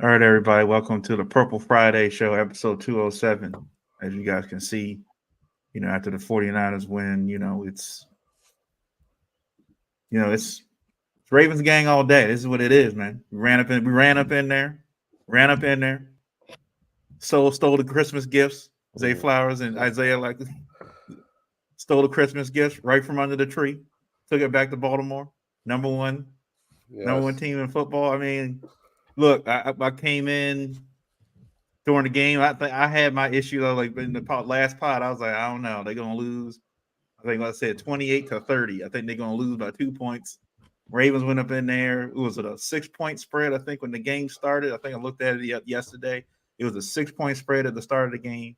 All right, everybody, welcome to the Purple Friday show, episode 207. As you guys can see, after the 49ers win, it's Ravens gang all day. This is what it is, man. We ran up in there, stole the Christmas gifts. Zay Flowers and Isaiah stole the Christmas gifts right from under the tree, took it back to Baltimore. Number one, number one Yes. team in football. I mean, look, I came in during the game. I had my issue though. Like in the last pod, I was like, I don't know, they're gonna lose. I think, like I said, 28-30. I think they're gonna lose by 2 points. Ravens went up in there. It was a 6 point spread. I think when the game started, I think I looked at it yesterday. It was a 6 point spread at the start of the game.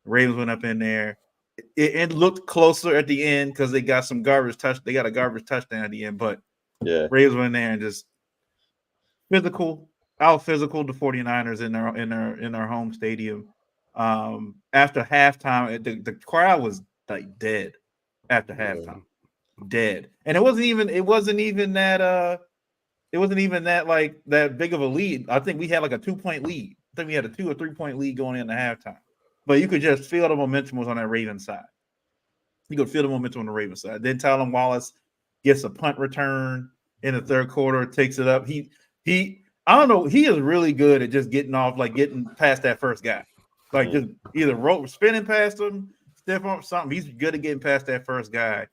The Ravens went up in there. It looked closer at the end because they got some garbage touch. They got a garbage touchdown at the end, but Yeah. Ravens went in there and just physical, out physical the 49ers in their home stadium. After halftime, the crowd was like dead after Yeah. halftime. Dead. And it wasn't even that like that big of a lead. I think we had like a 2 point lead. I think we had a 2 or 3 point lead going into halftime. But you could just feel the momentum was on that Ravens side. You could feel the momentum on the Ravens side. Then Tylen Wallace gets a punt return in the third quarter, takes it up. He I don't know. He is really good at just getting off, like getting past that first guy. Like just either rope spinning past him, stiff arm, something. He's good at getting past that first guy.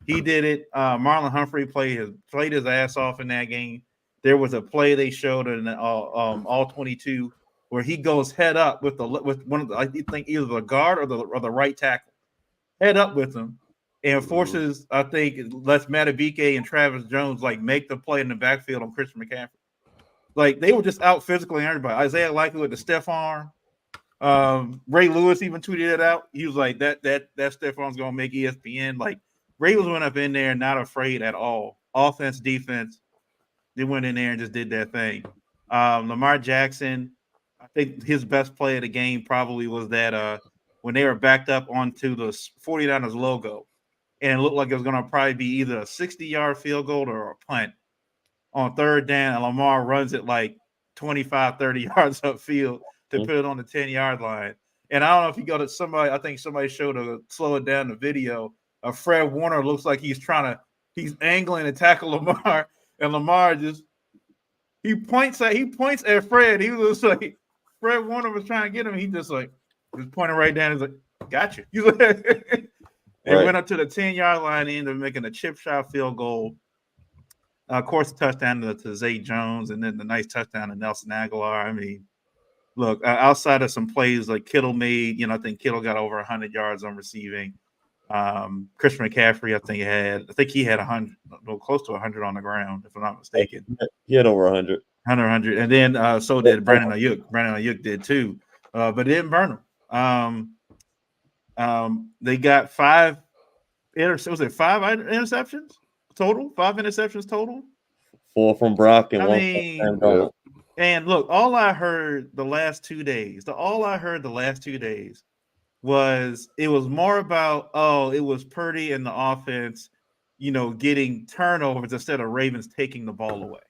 He did it. Marlon Humphrey played his ass off in that game. There was a play they showed in all 22 where he goes head up with one of the, I think either the guard or the right tackle, head up with him, and forces, I think, lets Matabike and Travis Jones like make the play in the backfield on Christian McCaffrey. Like they were just out physically everybody. Isaiah Likely with the stiff arm. Ray Lewis even tweeted it out. He was like, that stiff arm's gonna make ESPN. Like Ravens went up in there not afraid at all. Offense, defense, they went in there and just did their thing. Lamar Jackson, I think his best play of the game probably was that when they were backed up onto the 49ers logo, and it looked like it was going to probably be either a 60-yard field goal or a punt on third down, and Lamar runs it like 25, 30 yards upfield to put it on the 10-yard line. And I don't know if you go to somebody, I think somebody showed a slow it down the video of Fred Warner looks like he's angling to tackle Lamar, and Lamar just he points at Fred. He was like Fred Warner was trying to get him. He just pointing right down. He's like, "Gotcha." He's like, they Right. went up to the 10-yard line, ended up making a chip shot field goal. Of course, touchdown to Zay Jones, and then the nice touchdown to Nelson Aguilar. I mean, look, outside of some plays like Kittle made, I think Kittle got over 100 yards on receiving. Christian McCaffrey, I think he had 100, close to 100 on the ground, if I'm not mistaken. He had over 100. 100. And then so did Brandon Ayuk. Brandon Ayuk did too, but it didn't burn him. They got five interceptions total? 5 interceptions total? 4 from Brock and I 1 mean, from Sam Darnold. and look, all I heard the last 2 days was it was more about, it was Purdy and the offense, getting turnovers instead of Ravens taking the ball away.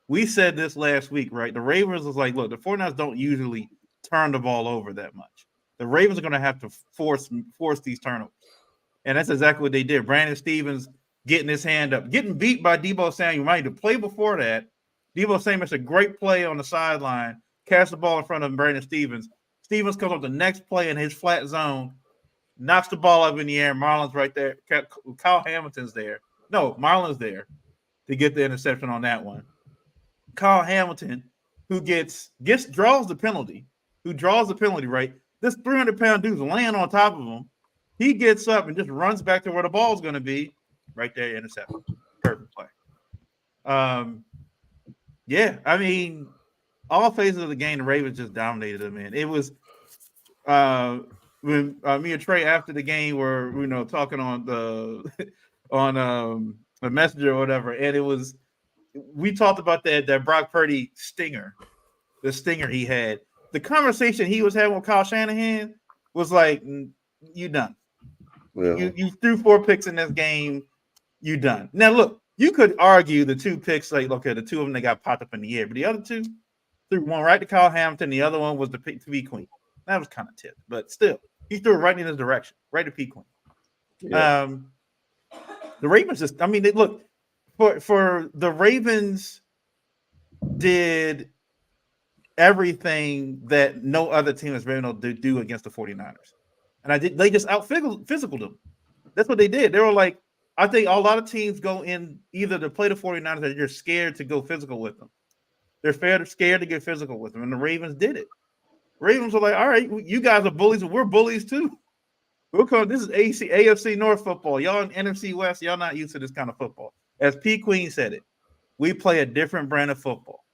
We said this last week, right? The Ravens was like, look, the 49ers don't usually turn the ball over that much. The Ravens are going to have to force these turnovers. And that's exactly what they did. Brandon Stevens getting his hand up, getting beat by Deebo Samuel. Right, the play before that, Deebo Samuel makes a great play on the sideline, catch the ball in front of Brandon Stevens. Stevens comes up the next play in his flat zone, knocks the ball up in the air. Marlon's right there. Kyle Hamilton's there. No, Marlon's there to get the interception on that one. Kyle Hamilton, who draws the penalty, right? This 300-pound dude's laying on top of him. He gets up and just runs back to where the ball's going to be. Right there, interception. Perfect play. Yeah, I mean, all phases of the game, the Ravens just dominated them, man. It was when me and Trey after the game were, talking on the on a messenger or whatever, and we talked about that Brock Purdy the stinger he had. The conversation he was having with Kyle Shanahan was like, you done. Yeah. You threw 4 picks in this game. You done. Now look, you could argue the 2 picks, like, okay, the 2 of them they got popped up in the air, but the other 2, Threw one right to Kyle Hamilton. The other one was to P Queen. That was kind of tipped, but still, he threw it right in his direction, right to P Queen. Yeah. The Ravens just, I mean, they look for the Ravens did everything that no other team has been able to do against the 49ers. And they just out physical them. That's what they did. They were like, I think a lot of teams go in either to play the 49ers or you're scared to go physical with them. They're scared to get physical with them. And the Ravens did it. Ravens were like, all right, you guys are bullies, and we're bullies too. This is AFC North football. Y'all in NFC West, y'all not used to this kind of football. As P. Queen said it, we play a different brand of football.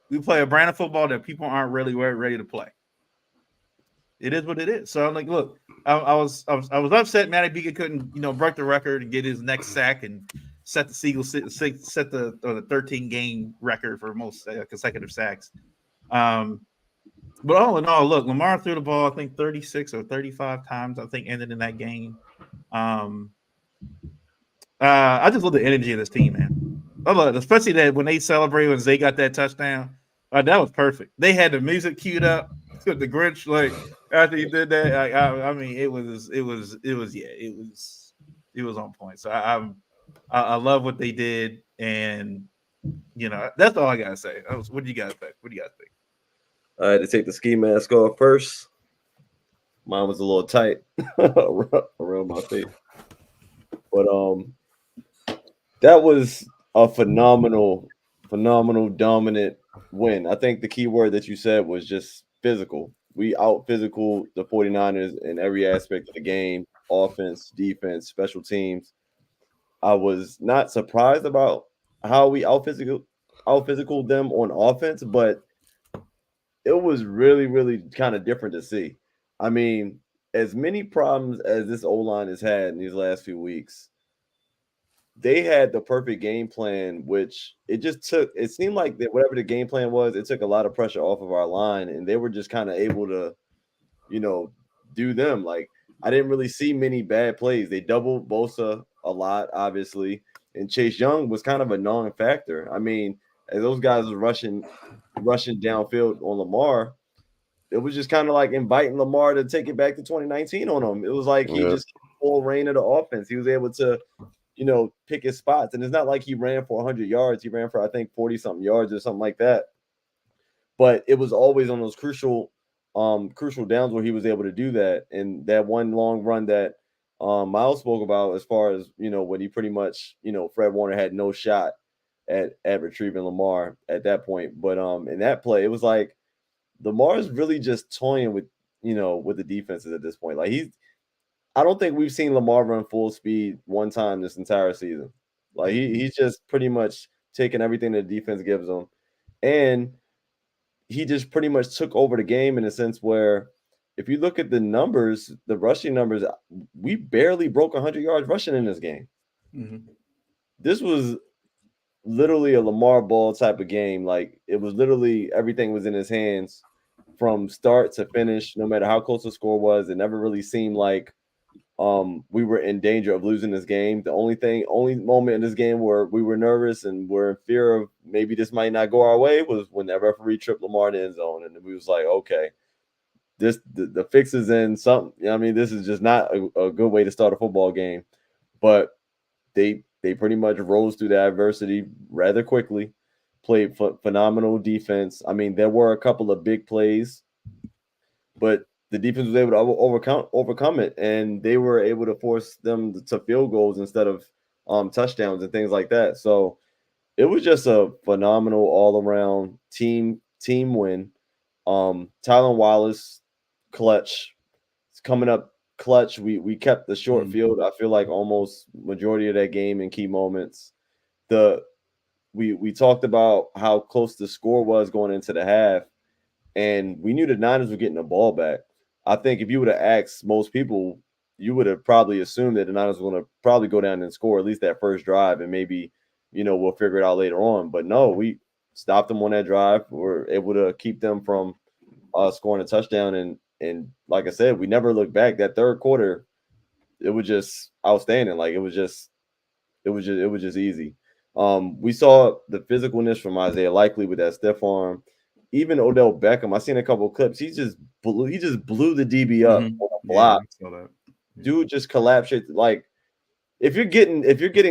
We play a brand of football that people aren't really ready to play. It is what it is. So I'm like, look, I was upset Matty Beaker couldn't, break the record and get his next sack and set the Seagulls set the 13 game record for most consecutive sacks. But all in all, look, Lamar threw the ball, I think 36 or 35 times, I think, ended in that game. I just love the energy of this team, man. I love it, especially that when they celebrated when Zay got that touchdown. That was perfect. They had the music queued up. The Grinch, like after he did that, I mean, it was on point. So I love what they did, and that's all I gotta say. What do you guys think? I had to take the ski mask off first. Mine was a little tight around my face, but that was a phenomenal, dominant win. I think the key word that you said was just physical. We out physical the 49ers in every aspect of the game: offense, defense, special teams. I was not surprised about how we out physical them on offense, but it was really, really kind of different to see. I mean, as many problems as this O-line has had in these last few weeks, they had the perfect game plan, which it seemed like that whatever the game plan was, it took a lot of pressure off of our line, and they were just kind of able to, do them. Like, I didn't really see many bad plays. They doubled Bosa a lot, obviously, and Chase Young was kind of a non-factor. I mean, as those guys were rushing downfield on Lamar, it was just kind of like inviting Lamar to take it back to 2019 on him. It was like he just full reign of the offense. He was able to, pick his spots. And it's not like he ran for 100 yards. He ran for, I think, 40-something yards or something like that. But it was always on those crucial downs where he was able to do that. And that one long run that Miles spoke about, as far as, when he pretty much, Fred Warner had no shot at retrieving Lamar at that point. But in that play, it was like Lamar's really just toying with the defenses at this point. Like, I don't think we've seen Lamar run full speed one time this entire season. Like, he's just pretty much taking everything that the defense gives him, and he just pretty much took over the game in a sense where, if you look at the numbers, the rushing numbers, we barely broke 100 yards rushing in this game. Mm-hmm. This was literally a Lamar ball type of game. Like, it was literally everything was in his hands from start to finish, no matter how close the score was. It never really seemed like we were in danger of losing this game. The only moment in this game where we were nervous and were in fear of maybe this might not go our way was when that referee tripped Lamar in the end zone, and we was like, okay, the fix is in something. I mean, this is just not a good way to start a football game. But they pretty much rose through the adversity rather quickly, played phenomenal defense. I mean, there were a couple of big plays, but the defense was able to overcome it, and they were able to force them to field goals instead of touchdowns and things like that. So it was just a phenomenal all-around team win. Tylan Wallace, clutch. It's coming up clutch. We kept the short field, I feel like, almost majority of that game in key moments. We talked about how close the score was going into the half, and we knew the Niners were getting the ball back. I think if you would have asked most people, you would have probably assumed that the Niners were going to probably go down and score at least that first drive, and maybe, we'll figure it out later on. But no, we stopped them on that drive. We were able to keep them from scoring a touchdown. And like I said, we never looked back. That third quarter, it was just outstanding. Like, it was just easy. We saw the physicalness from Isaiah Likely with that stiff arm. Even Odell Beckham, I seen a couple of clips. He just blew the DB up on a Yeah, block. I saw that. Dude just collapsed it. Like if you're getting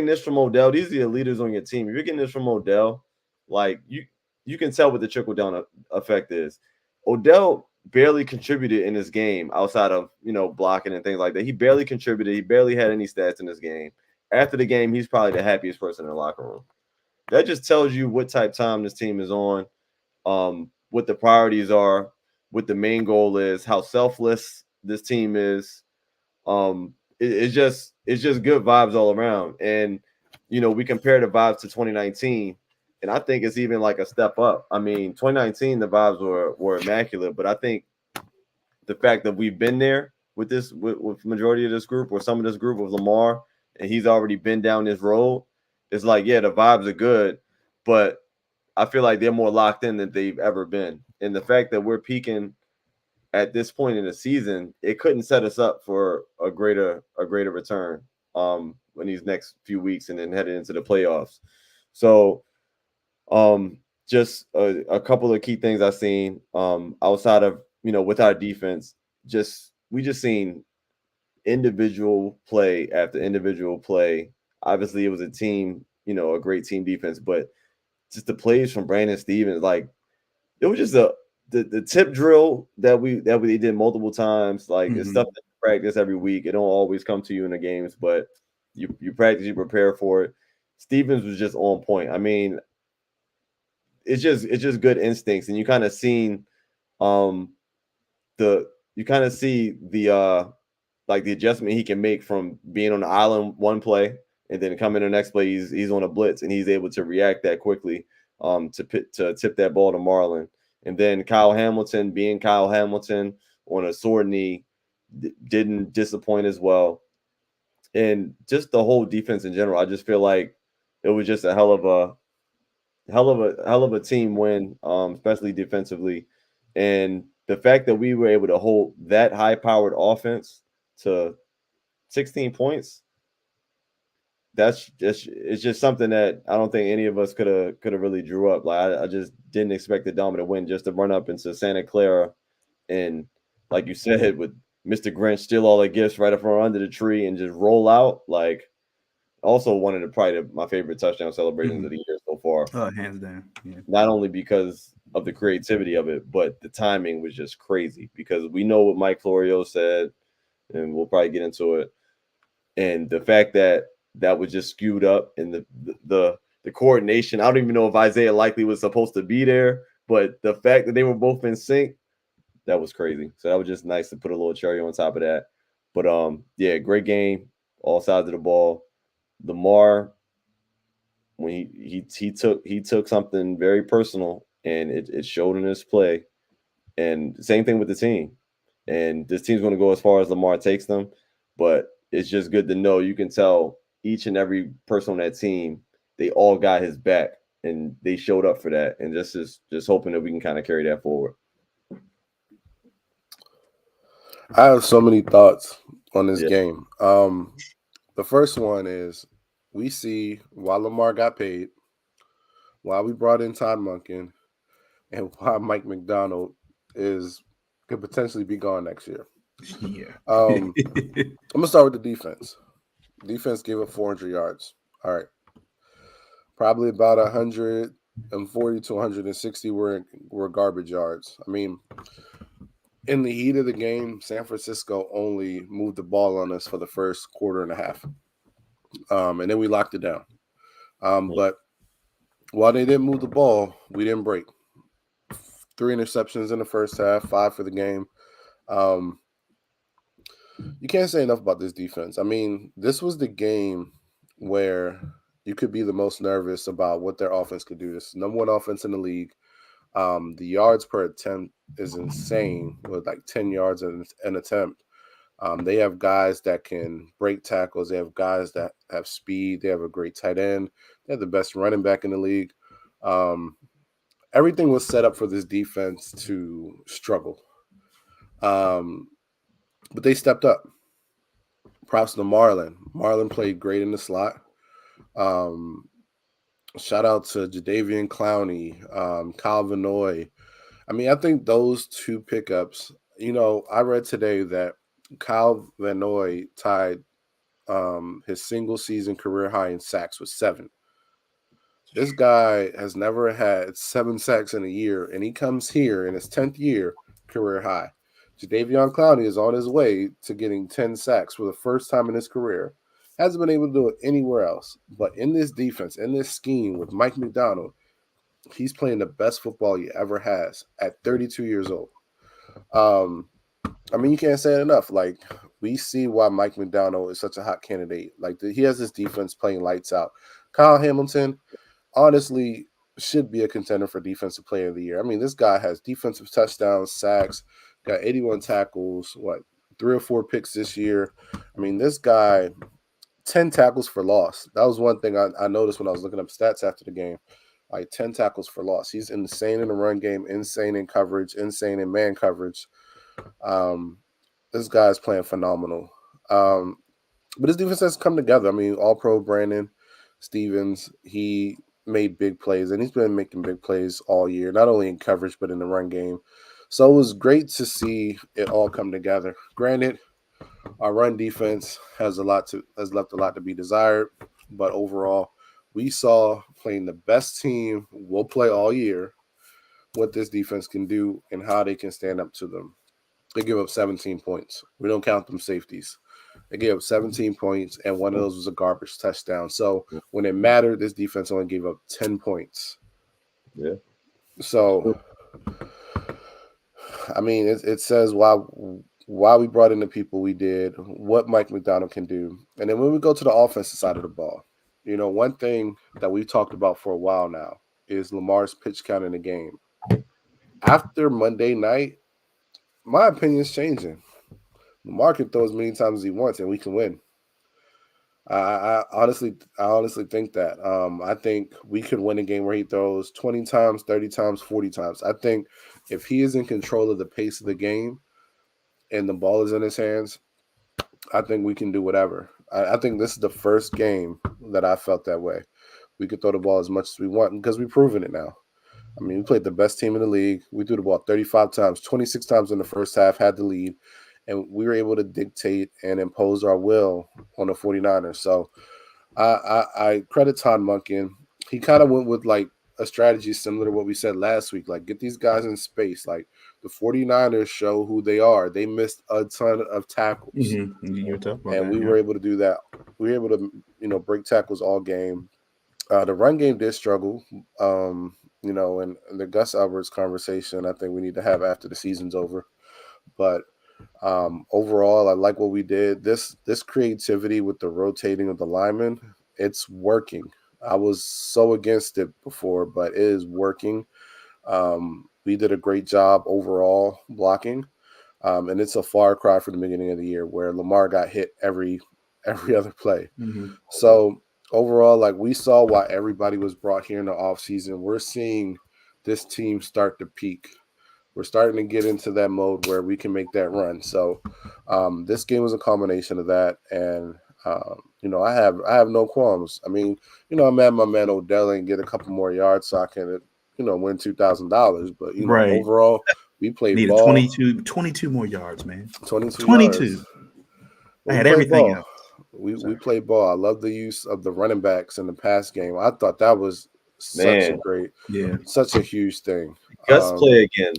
this from Odell, these are the leaders on your team. If you're getting this from Odell, like you can tell what the trickle down effect is. Odell barely contributed in this game outside of blocking and things like that. He barely contributed. He barely had any stats in this game. After the game, he's probably the happiest person in the locker room. That just tells you what type time this team is on, what the priorities are, what the main goal is, how selfless this team is. It's just good vibes all around. And we compare the vibes to 2019, and I think it's even like a step up. I mean, 2019 the vibes were immaculate, but I think the fact that we've been there with this with majority of this group or some of this group of Lamar, and he's already been down this road, it's like, yeah, the vibes are good, but I feel like they're more locked in than they've ever been. And the fact that we're peaking at this point in the season, it couldn't set us up for a greater return in these next few weeks and then headed into the playoffs. So just a couple of key things I've seen outside of with our defense, we just seen individual play after individual play. Obviously it was a team, a great team defense, but just the plays from Brandon Stevens, like it was just the tip drill that we did multiple times. Like it's stuff that you practice every week. It don't always come to you in the games, but you practice, you prepare for it. Stevens was just on point. I mean, it's just good instincts, and you kind of seen you kind of see the like the adjustment he can make from being on the island one play and then coming the next play he's on a blitz and he's able to react that quickly to tip that ball to Marlon. And then Kyle Hamilton being Kyle Hamilton on a sore knee didn't disappoint as well. And just the whole defense in general, I just feel like it was just a hell of a team win, especially defensively. And the fact that we were able to hold that high-powered offense to 16 points, it's just something that I don't think any of us could have really drew up. Like I just didn't expect the dominant win just to run up into Santa Clara and, like you said, with Mr. Grinch steal all the gifts right up from under the tree and just roll out. Like also one of my favorite touchdown celebrations of the year so far. Hands down. Yeah. Not only because of the creativity of it, but the timing was just crazy because we know what Mike Florio said, and we'll probably get into it. And the fact that was just skewed up and the coordination. I don't even know if Isaiah Likely was supposed to be there, but the fact that they were both in sync, that was crazy. So that was just nice to put a little cherry on top of that. But yeah, great game, all sides of the ball. Lamar, when he took something very personal and it showed in his play. And same thing with the team. And this team's going to go as far as Lamar takes them, but it's just good to know you can tell each and every person on that team, they all got his back and they showed up for that. And just hoping that we can kind of carry that forward. I have so many thoughts on this game. The first one is we see why Lamar got paid, why we brought in Todd Monken, and why Mike McDonald could potentially be gone next year. Yeah. I'm gonna start with the defense. Defense gave up 400 yards. All right. Probably about 140 to 160 were garbage yards. I mean, in the heat of the game, San Francisco only moved the ball on us for the first quarter and a half. And then we locked it down. But while they didn't move the ball, we didn't break. 3 interceptions in the first half, 5 for the game. You can't say enough about this defense. I mean, this was the game where you could be the most nervous about what their offense could do. This is number 1 offense in the league. The yards per attempt is insane with like 10 yards an attempt. They have guys that can break tackles. They have guys that have speed. They have a great tight end. They have the best running back in the league. Everything was set up for this defense to struggle. But they stepped up. Props to Marlon. Marlon played great in the slot. Shout out to Jadeveon Clowney, Kyle Vanoy. I mean, I think those two pickups. I read today that Kyle Vanoy tied his single season career high in sacks with 7. This guy has never had 7 sacks in a year, and he comes here in his 10th year, career high. Jadeveon Clowney is on his way to getting 10 sacks for the first time in his career. Hasn't been able to do it anywhere else. But in this defense, in this scheme with Mike McDonald, he's playing the best football he ever has at 32 years old. I mean, you can't say it enough. Like, we see why Mike McDonald is such a hot candidate. Like, he has this defense playing lights out. Kyle Hamilton, honestly, should be a contender for Defensive Player of the Year. I mean, this guy has defensive touchdowns, sacks, got 81 tackles, 3 or 4 picks this year. I mean, this guy, 10 tackles for loss. That was one thing I noticed when I was looking up stats after the game. Like 10 tackles for loss. He's insane in the run game, insane in coverage, insane in man coverage. This guy's playing phenomenal. But his defense has come together. I mean, All-Pro Brandon Stevens, he made big plays, and he's been making big plays all year, not only in coverage but in the run game. So it was great to see it all come together. Granted, our run defense has left a lot to be desired, but overall, we saw playing the best team we'll play all year what this defense can do and how they can stand up to them. They give up 17 points. We don't count them safeties. They gave up 17 points, and one of those was a garbage touchdown. So when it mattered, this defense only gave up 10 points. Yeah. So, I mean, it says why we brought in the people we did, what Mike McDonald can do. And then when we go to the offensive side of the ball, one thing that we've talked about for a while now is Lamar's pitch count in the game. After Monday night, my opinion is changing. Lamar can throw as many times as he wants, and we can win. I honestly think that. I think we could win a game where he throws 20 times, 30 times, 40 times. I think if he is in control of the pace of the game and the ball is in his hands, I think we can do whatever. I think this is the first game that I felt that way. We could throw the ball as much as we want because we've proven it now. I mean, we played the best team in the league. We threw the ball 35 times, 26 times in the first half, had the lead, and we were able to dictate and impose our will on the 49ers. So I credit Todd Monken. He kind of went with like a strategy similar to what we said last week, like get these guys in space. Like the 49ers show who they are. They missed a ton of tackles. Mm-hmm. And we were able to do that. We were able to, break tackles all game. The run game did struggle. And the Gus Alberts conversation, I think we need to have after the season's over. But overall, I like what we did. This creativity with the rotating of the linemen, it's working. I was so against it before, but it is working. We did a great job overall blocking. And it's a far cry from the beginning of the year where Lamar got hit every other play. Mm-hmm. So overall, like we saw why everybody was brought here in the offseason. We're seeing this team start to peak. We're starting to get into that mode where we can make that run. So this game was a combination of that. And, I have no qualms. I mean, I'm mad my man Odell and get a couple more yards so I can, win $2,000. But, right. Overall, we played needed ball. 22 more yards, man. 22 yards. I had everything else. We played ball. I love the use of the running backs in the pass game. I thought that was such a huge thing. Gus play again.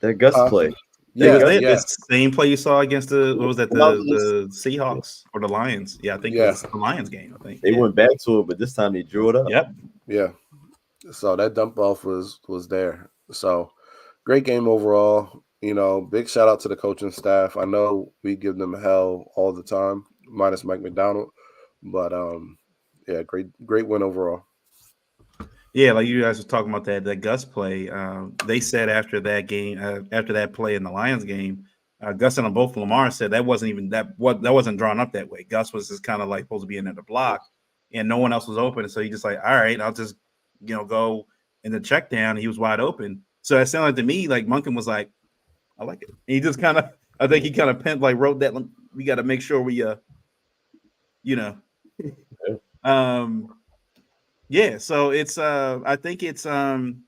That Gus play. The same play you saw against the Seahawks or the Lions. Yeah, I think it was the Lions game. I think they went back to it, but this time they drew it up. Yep. Yeah. So that dump off was there. So great game overall. Big shout out to the coaching staff. I know we give them hell all the time, minus Mike McDonald, but great win overall. Yeah, like you guys were talking about that Gus play. They said after that game, after that play in the Lions game, Gus and both Lamar said that wasn't even that wasn't drawn up that way. Gus was just kind of like supposed to be in the block, and no one else was open. So he just like, all right, I'll just go in the check down. He was wide open. So it sounded to me like Monken was like, I like it. And he just kind of, I think he kind of wrote that. We got to make sure we, Yeah, so it's I think it's Ronnie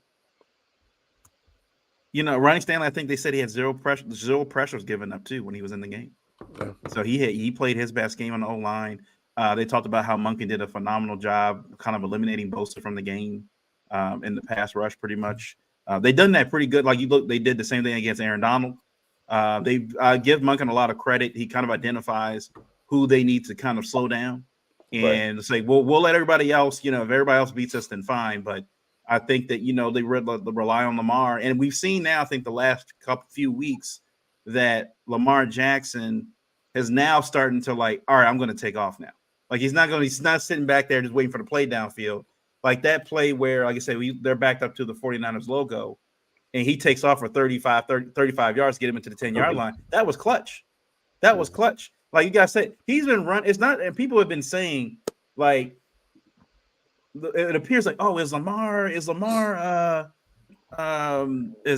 Stanley, I think they said he had zero pressures given up too when he was in the game. Yeah. So he played his best game on the O-line. They talked about how Monken did a phenomenal job kind of eliminating Bosa from the game in the pass rush pretty much. They done that pretty good. Like they did the same thing against Aaron Donald. They give Monken a lot of credit. He kind of identifies who they need to kind of slow down and say, well, we'll let everybody else, if everybody else beats us, then fine. But I think that, they rely on Lamar. And we've seen now, I think the last few weeks that Lamar Jackson is now starting to all right, I'm going to take off now. Like he's not sitting back there just waiting for the play downfield. Like that play where, like I said, they're backed up to the 49ers logo and he takes off for 35 yards, get him into the 10-yard line. That was clutch. That was clutch. Like you guys said, he's been run. It's not, and people have been saying like, it appears like, oh, is Lamar is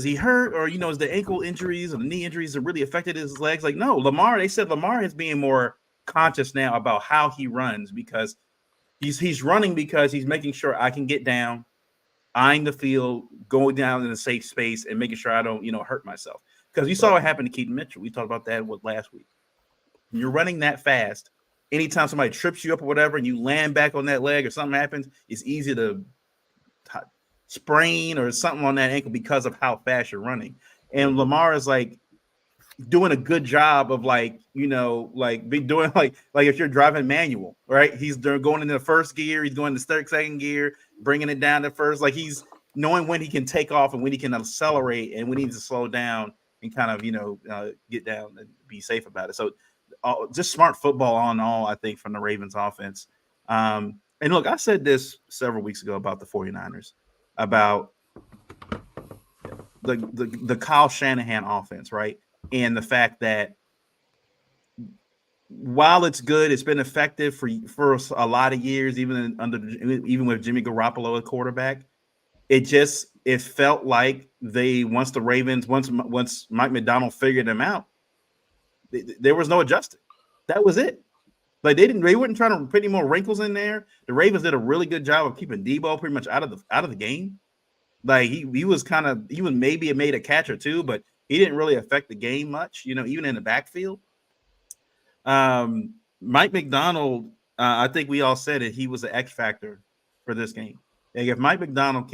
he hurt, or is the ankle injuries or the knee injuries that really affected his legs? Like, no, they said Lamar is being more conscious now about how he runs because he's running because he's making sure I can get down, eyeing the field, going down in a safe space, and making sure I don't hurt myself. Because you saw what happened to Keaton Mitchell. We talked about that last week. When you're running that fast, anytime somebody trips you up or whatever, and you land back on that leg or something happens, it's easy to sprain or something on that ankle because of how fast you're running. And Lamar is doing a good job of be doing like if you're driving manual, right? He's going into the first gear, he's going to second gear, bringing it down to first. Like he's knowing when he can take off and when he can accelerate and when he needs to slow down and kind of get down and be safe about it. So just smart football all in all, I think, from the Ravens offense. And look, I said this several weeks ago about the 49ers, about the Kyle Shanahan offense, right? And the fact that while it's good, it's been effective for a lot of years, even with Jimmy Garoppolo at quarterback. It felt like once Mike McDonald figured them out, there was no adjusting. That was it. Like they weren't trying to put any more wrinkles in there. The Ravens did a really good job of keeping Debo pretty much out of the game. Like he maybe made a catch or two, but he didn't really affect the game much, even in the backfield. Mike McDonald, I think we all said it, he was an X factor for this game. Like if Mike McDonald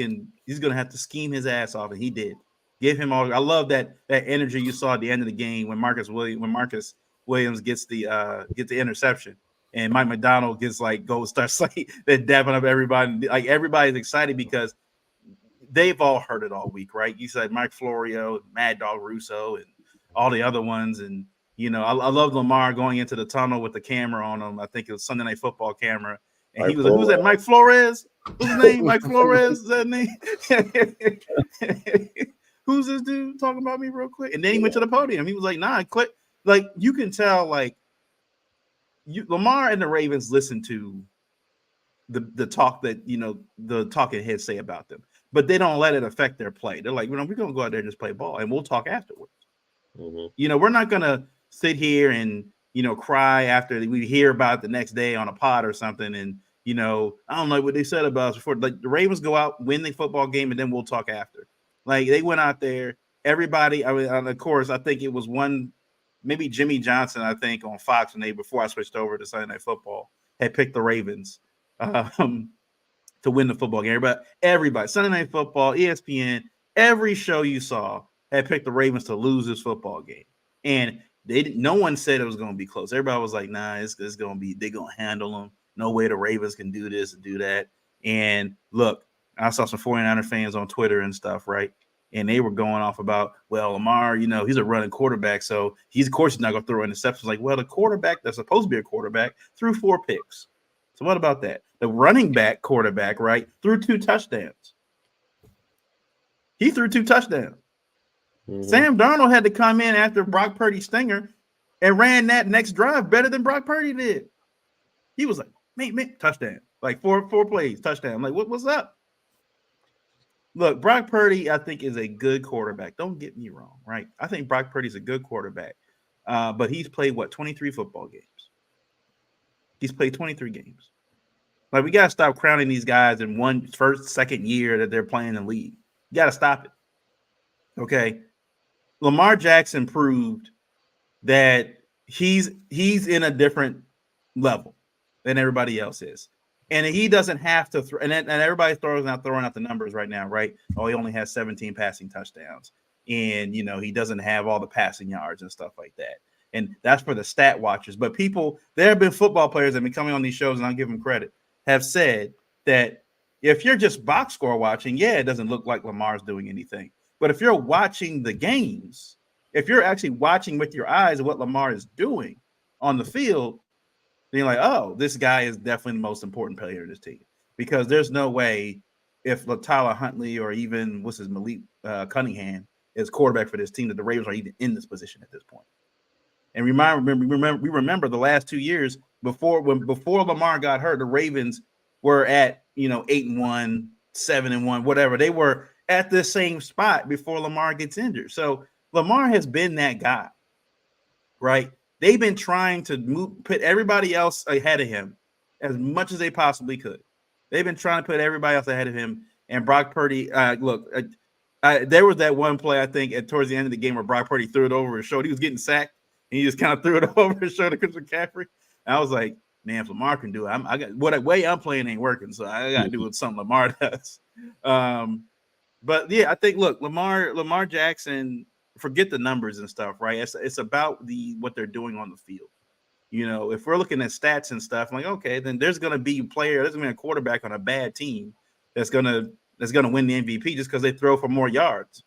he's going to have to scheme his ass off, and he did. Give him all. I love that energy you saw at the end of the game when Marcus Williams gets the interception, and Mike McDonald starts they're dapping up everybody. Like everybody's excited because they've all heard it all week, right? You said Mike Florio, Mad Dog Russo, and all the other ones. And, I love Lamar going into the tunnel with the camera on him. I think it was Sunday Night Football camera. And he was like, who's that, Mike Flores? What's his name? Mike Flores? Is that name? Who's this dude talking about me real quick? And then he went to the podium. He was like, nah, click. Like, you can tell, Lamar and the Ravens listen to the talk that, the talking heads say about them. But they don't let it affect their play. They're like, we're going to go out there and just play ball, and we'll talk afterwards. Mm-hmm. We're not going to sit here and, cry after we hear about it the next day on a pod or something. And, I don't know what they said about us before. Like the Ravens go out, win the football game, and then we'll talk after. Like they went out there, everybody. I mean, of course, I think it was maybe Jimmy Johnson, I think on Fox before I switched over to Sunday Night Football, had picked the Ravens. To win the football game. Everybody, Sunday Night Football, ESPN, every show you saw had picked the Ravens to lose this football game. And no one said it was going to be close. Everybody was like, nah, it's going to be, they're going to handle them. No way the Ravens can do this and do that. And look, I saw some 49er fans on Twitter and stuff, right? And they were going off about, well, Lamar, he's a running quarterback. So of course, he's not going to throw interceptions. Like, well, the quarterback that's supposed to be a quarterback threw 4 picks. So what about that? The running back quarterback, right, threw 2 touchdowns. He threw 2 touchdowns. Mm-hmm. Sam Darnold had to come in after Brock Purdy's stinger and ran that next drive better than Brock Purdy did. He was like, man, touchdown. Like 4 plays, touchdown. I'm like, what's up? Look, Brock Purdy, I think, is a good quarterback. Don't get me wrong, right? I think Brock Purdy's a good quarterback. But he's played, 23 football games. He's played 23 games. Like, we got to stop crowning these guys in first, second year that they're playing in the league. You got to stop it. Okay. Lamar Jackson proved that he's in a different level than everybody else is. And he doesn't have to throw, and everybody's throwing out the numbers right now, right? Oh, he only has 17 passing touchdowns. And, he doesn't have all the passing yards and stuff like that. And that's for the stat watchers. But there have been football players that have been coming on these shows, and I'll give them credit, have said that if you're just box score watching, it doesn't look like Lamar's doing anything. But if you're watching the games, if you're actually watching with your eyes what Lamar is doing on the field, then you're like, oh, this guy is definitely the most important player in this team. Because there's no way if Tyler Huntley or even Malik Cunningham is quarterback for this team that the Ravens are even in this position at this point. And we remember the last 2 years before Lamar got hurt, the Ravens were at 8-1, 7-1, whatever. They were at the same spot before Lamar gets injured. So Lamar has been that guy, right? They've been trying to put everybody else ahead of him as much as they possibly could. They've been trying to put everybody else ahead of him. And Brock Purdy, there was that one play, I think, towards the end of the game where Brock Purdy threw it over his shoulder. He was getting sacked, and he just kind of threw it over his shoulder to Chris McCaffrey. And I was like, man, if Lamar can do it, I got what way I'm playing ain't working, so I got to do what something Lamar does. But yeah, I think Lamar Jackson. Forget the numbers and stuff, right? It's about what they're doing on the field. If we're looking at stats and stuff, I'm like, okay, then there's going to be a quarterback on a bad team that's going to win the MVP just because they throw for more yards.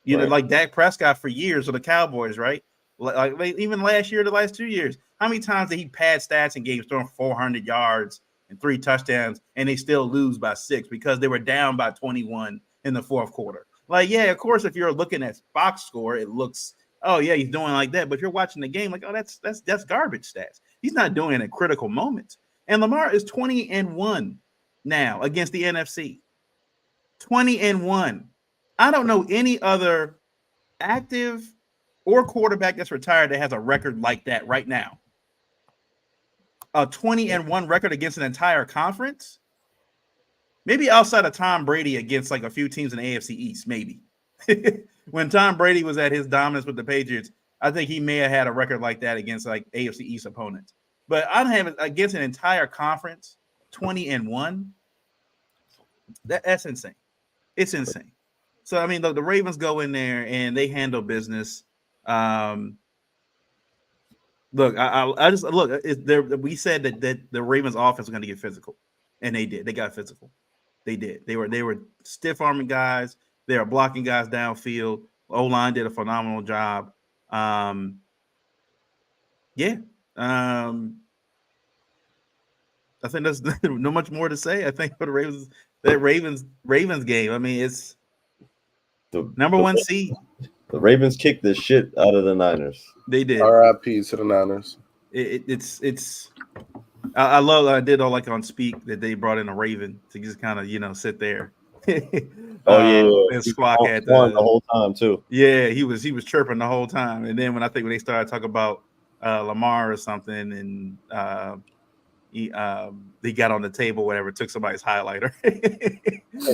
Right. Like Dak Prescott for years with the Cowboys, right? Like even last year, the last 2 years, how many times did he pad stats in games throwing 400 yards and 3 touchdowns, and they still lose by 6 because they were down by 21 in the fourth quarter? Like, yeah, of course, if you're looking at box score, it looks, oh yeah, he's doing like that. But if you're watching the game, like, oh, that's garbage stats. He's not doing it at critical moments. And Lamar is 20-1 now against the NFC. 20-1. I don't know any other active or quarterback that's retired that has a record like that right now. A 20-1 record against an entire conference. Maybe outside of Tom Brady against like a few teams in the AFC East, maybe. When Tom Brady was at his dominance with the Patriots, I think he may have had a record like that against like AFC East opponents. But I don't have it against an entire conference, 20-1. That's insane. It's insane. So, I mean, the Ravens go in there and they handle business. Look, I just look. We said that the Ravens offense was going to get physical, and they did. They got physical. They did. They were stiff arming guys. They were blocking guys downfield. O-line did a phenomenal job. I think that's no much more to say. I think for the Ravens, that Ravens game. I mean, it's the number one seed. The Ravens kicked the shit out of the Niners. They did. R.I.P. to the Niners. It's. I love. I did all like on Speak that they brought in a Raven to just kind of sit there. And squawk at the whole time too. Yeah, he was chirping the whole time. And then when they started talking about Lamar or something, and he got on the table, whatever, took somebody's highlighter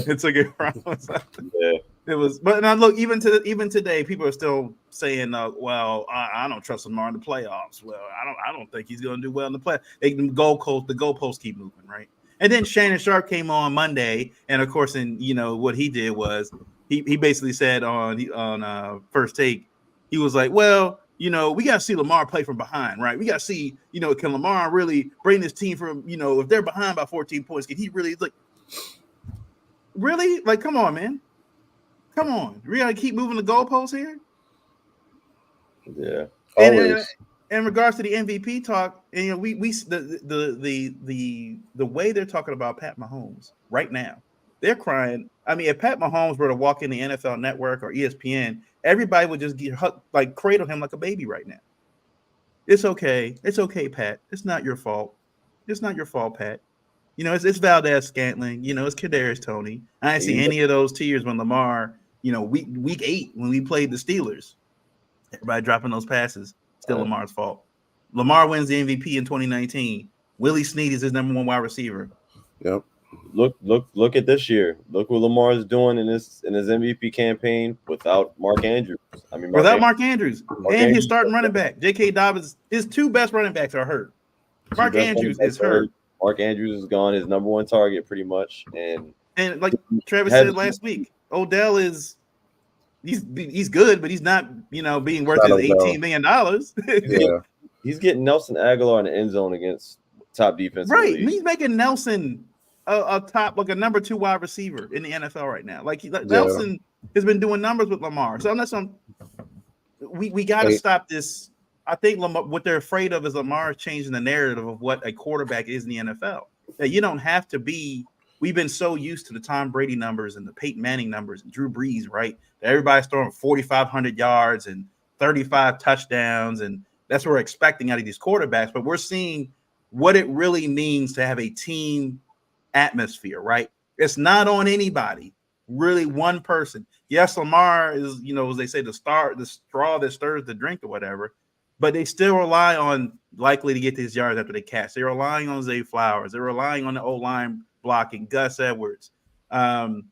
and took it from something. Yeah. It was, but now look, even today, people are still saying, "Well, I don't trust Lamar in the playoffs." Well, I don't think he's going to do well in the playoffs. The goalposts keep moving, right? And then Shannon Sharp came on Monday, and of course, what he did was he basically said on First Take, he was like, "Well, we got to see Lamar play from behind, right? We got to see, can Lamar really bring this team from, if they're behind by 14 points, can he really really come on, man." Come on, we gotta keep moving the goalposts here. Yeah, always. In regards to the MVP talk, and we the way they're talking about Pat Mahomes right now, they're crying. I mean, if Pat Mahomes were to walk in the NFL Network or ESPN, everybody would just cradle him like a baby right now. It's okay, Pat. It's not your fault. It's not your fault, Pat. It's Valdez Scantling. It's Kadarius Toney. I didn't see any of those tears when Lamar. Week 8 when we played the Steelers, everybody dropping those passes, still Lamar's fault. Lamar wins the MVP in 2019. Willie Snead is his number 1 wide receiver. Yep. Look at this year. Look what Lamar is doing in his MVP campaign without Mark Andrews. I mean, Without Mark Andrews Mark and his Andrews, starting running back, J.K. Dobbins, his two best running backs are hurt. Mark best running Andrews backs is are hurt. Mark Andrews is gone, his number one target, pretty much. And like Travis said last week, Odell is he's good, but he's not being worth his $18 million. Yeah. He's getting Nelson Aguilar in the end zone against top defense. Right. He's making Nelson a top, like a number 2 wide receiver in the NFL right now. Nelson has been doing numbers with Lamar. So unless we got to stop this. I think Lamar, what they're afraid of is Lamar changing the narrative of what a quarterback is in the NFL. That you don't have to be. We've been so used to the Tom Brady numbers and the Peyton Manning numbers and Drew Brees, right? That everybody's throwing 4,500 yards and 35 touchdowns, and that's what we're expecting out of these quarterbacks. But we're seeing what it really means to have a team atmosphere, right? It's not on anybody, really one person. Yes, Lamar is, as they say, the straw that stirs the drink or whatever, but they still rely on likely to get these yards after they catch. They're relying on Zay Flowers. They're relying on the O-line blocking, Gus Edwards, Nelson,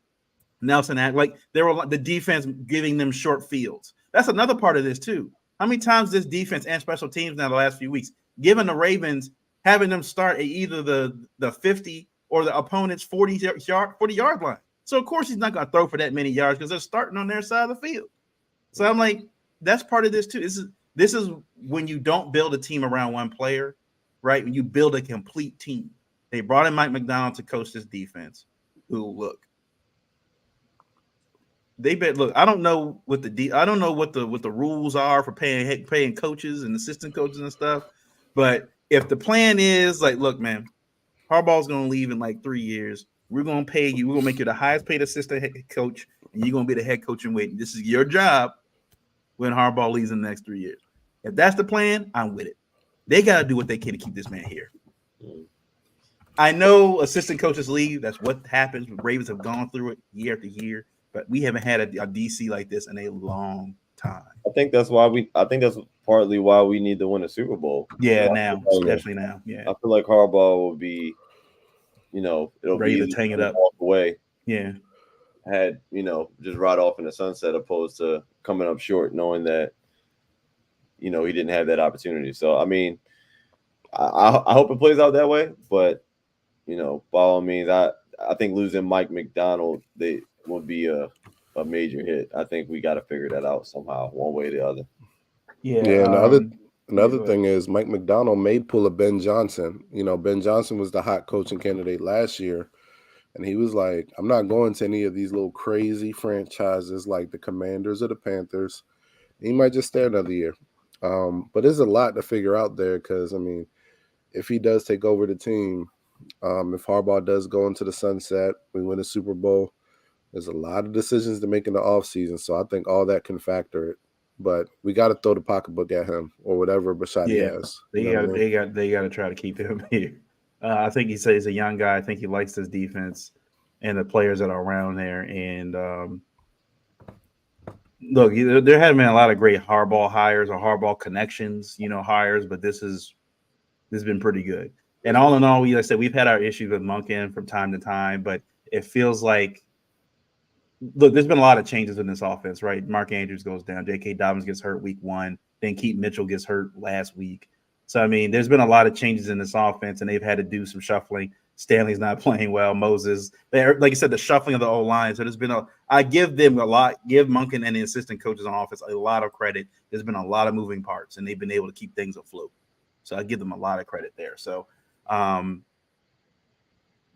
the defense giving them short fields. That's another part of this too. How many times this defense and special teams now the last few weeks, given the Ravens, having them start at either the 50 or the opponent's 40-yard line. So of course he's not going to throw for that many yards because they're starting on their side of the field. So I'm like, that's part of this too. This is when you don't build a team around one player, right? When you build a complete team. They brought in Mike McDonald to coach this defense. Look, I don't know what the rules are for paying coaches and assistant coaches and stuff, but if the plan is like, look, man, Harbaugh's going to leave in like 3 years. We're going to pay you. We're going to make you the highest paid assistant head coach, and you're going to be the head coach in waiting. This is your job when Harbaugh leaves in the next 3 years. If that's the plan, I'm with it. They got to do what they can to keep this man here. I know assistant coaches leave. That's what happens. Ravens have gone through it year after year, but we haven't had a DC like this in a long time. I think that's partly why we need to win a Super Bowl. Yeah, especially now. Yeah, I feel like Harbaugh will be, it'll ready be to hang it up, walk away. Yeah, had just ride off in the sunset, opposed to coming up short, knowing that he didn't have that opportunity. So I mean, I hope it plays out that way, but by all means, I think losing Mike McDonald would be a major hit. I think we got to figure that out somehow, one way or the other. Yeah. Another thing is Mike McDonald may pull a Ben Johnson. Ben Johnson was the hot coaching candidate last year, and he was like, I'm not going to any of these little crazy franchises like the Commanders or the Panthers. He might just stay another year. But there's a lot to figure out there because, I mean, if he does take over the team, if Harbaugh does go into the sunset, we win a Super Bowl, there's a lot of decisions to make in the offseason. So I think all that can factor it. But we got to throw the pocketbook at him or whatever Bashad he has. They got to try to keep him here. I think he says he's a young guy. I think he likes this defense and the players that are around there. And look, there haven't been a lot of great Harbaugh hires or Harbaugh connections, hires, but this has been pretty good. And all in all, like I said, we've had our issues with Monken from time to time, but it feels like, look, there's been a lot of changes in this offense, right? Mark Andrews goes down. J.K. Dobbins gets hurt week 1. Then Keaton Mitchell gets hurt last week. So, I mean, there's been a lot of changes in this offense, and they've had to do some shuffling. Stanley's not playing well. Moses, like you said, the shuffling of the O-line. So there's been I give them a lot, give Monken and the assistant coaches on offense a lot of credit. There's been a lot of moving parts, and they've been able to keep things afloat. So I give them a lot of credit there. So, but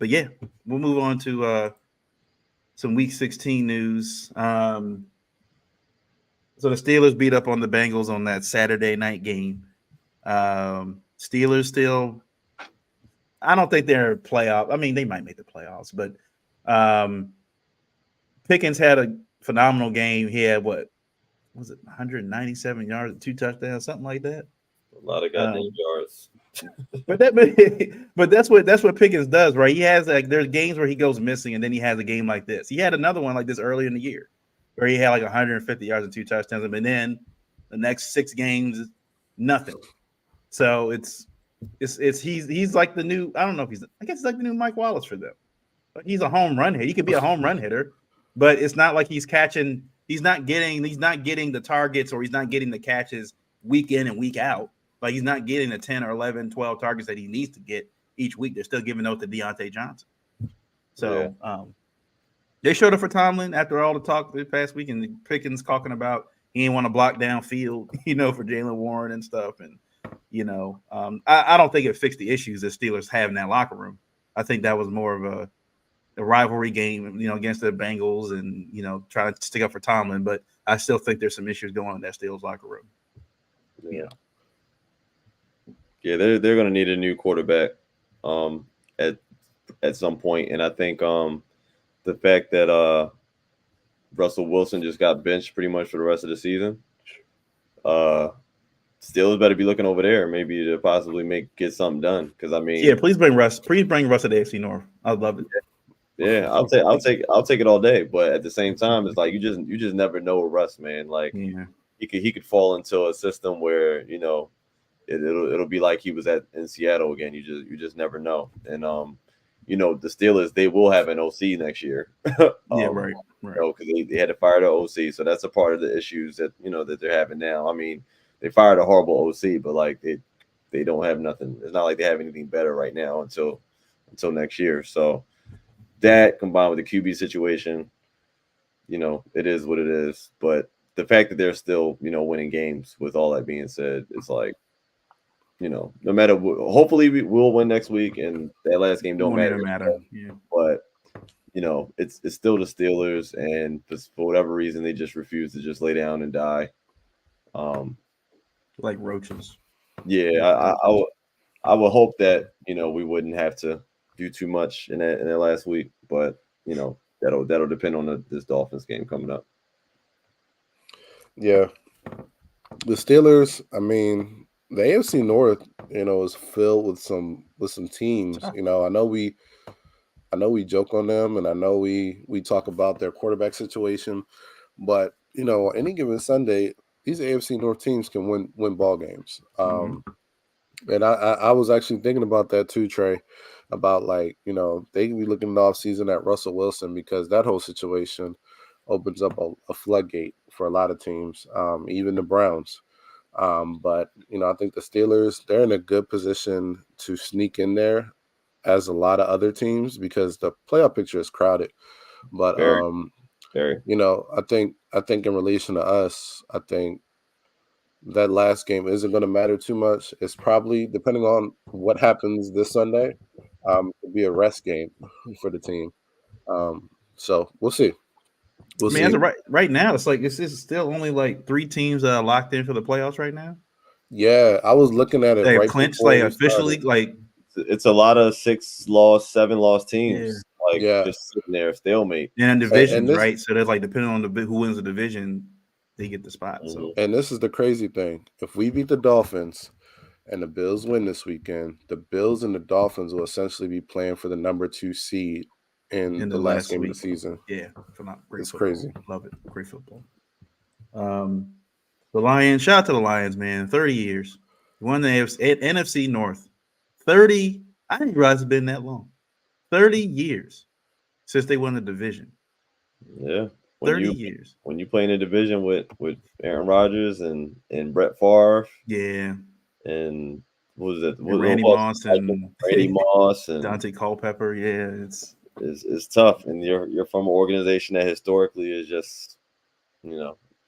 yeah, we'll move on to some Week 16 news. So the Steelers beat up on the Bengals on that Saturday night game. Steelers still, I don't think they're playoff. I mean, they might make the playoffs, but Pickens had a phenomenal game. He had 197 yards and 2 touchdowns, something like that. A lot of goddamn yards. But that's what Pickens does, right? He has there's games where he goes missing, and then he has a game like this. He had another one like this earlier in the year, where he had 150 yards and 2 touchdowns, and then the next 6 games, nothing. So he's like the new. I don't know if I guess he's like the new Mike Wallace for them. But he's a home run hitter. He could be a home run hitter, but it's not like he's catching. He's not getting the targets or he's not getting the catches week in and week out. Like he's not getting the 10 or 11, 12 targets that he needs to get each week. They're still giving those to Deontay Johnson. So they showed up for Tomlin after all the talk this past week, and Pickens talking about he didn't want to block downfield, for Jalen Warren and stuff. And, I don't think it fixed the issues that Steelers have in that locker room. I think that was more of a rivalry game, against the Bengals and, trying to stick up for Tomlin. But I still think there's some issues going on in that Steelers locker room. Yeah, they're going to need a new quarterback at some point. And I think the fact that Russell Wilson just got benched pretty much for the rest of the season, Steelers better be looking over there maybe to possibly get something done. Because I mean, please bring Russ. Please bring Russ to the AFC North. I'd love it. Yeah, I'll take it all day. But at the same time, it's like you just never know with Russ, man. Like he could fall into a system where it'll be like he was in Seattle again. You just never know. And the Steelers, they will have an OC next year. Right. Because they had to fire the OC, so that's a part of the issues that that they're having now. I mean, they fired a horrible OC, but like they don't have nothing. It's not like they have anything better right now until next year. So that combined with the QB situation, it is what it is. But the fact that they're still winning games, with all that being said, it's like no matter what, hopefully we'll win next week, and that last game don't matter. Yeah. But it's still the Steelers, and just for whatever reason they just refuse to just lay down and die. Like roaches. Yeah, I would hope that we wouldn't have to do too much in that last week, but that'll depend on this Dolphins game coming up. Yeah, the Steelers. I mean, the AFC North, is filled with some teams. I know we joke on them, and I know we talk about their quarterback situation, but any given Sunday, these AFC North teams can win ball games. And I was actually thinking about that too, Trey, about they can be looking in the offseason at Russell Wilson, because that whole situation opens up a floodgate for a lot of teams, even the Browns. But I think the Steelers, they're in a good position to sneak in there as a lot of other teams, because the playoff picture is crowded. But Very. I think in relation to us, I think that last game isn't going to matter too much. It's probably, depending on what happens this Sunday, it'll be a rest game for the team. So we'll see. I mean, as of right now, it's like it's still only like 3 teams locked in for the playoffs right now. Yeah, I was looking at it. They right clinched started. officially. It's a lot of 6-loss, 7-loss teams. Just sitting there stalemate. And in divisions, right? So there's depending on who wins the division, they get the spot. Mm-hmm. So, and this is the crazy thing: if we beat the Dolphins and the Bills win this weekend, the Bills and the Dolphins will essentially be playing for the number 2 seed in the last game of the season. Yeah, it's crazy. Love it. Great football. The Lions. Shout out to the Lions, man. 30 years. Won the NFC North. 30. I didn't realize it's been that long. 30 years since they won the division. Yeah. 30 years. When you play in a division with Aaron Rodgers and Brett Favre. Yeah. And what was it? Randy Moss and Dante Culpepper. Yeah, it's tough. And you're from an organization that historically is just,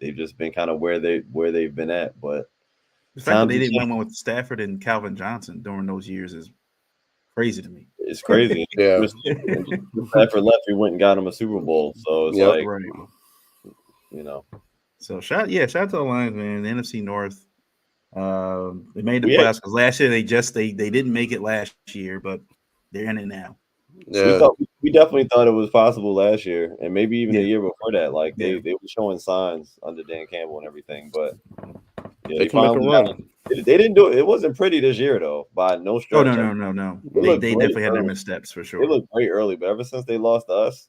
they've just been kind of where they've been at. But the fact that they didn't win one with Stafford and Calvin Johnson during those years is crazy to me. It's crazy. Yeah. Stafford left, we went and got him a Super Bowl. So it's So shout out to the Lions, man. The NFC North. They made the playoffs because last year they didn't make it last year, but they're in it now. Yeah, we definitely thought it was possible last year, and maybe even the year before that. Like they were showing signs under Dan Campbell and everything, but they finally run. They didn't do it. It wasn't pretty this year though, by no stretch. Oh no. They definitely had their missteps for sure. They looked great early, but ever since they lost to us,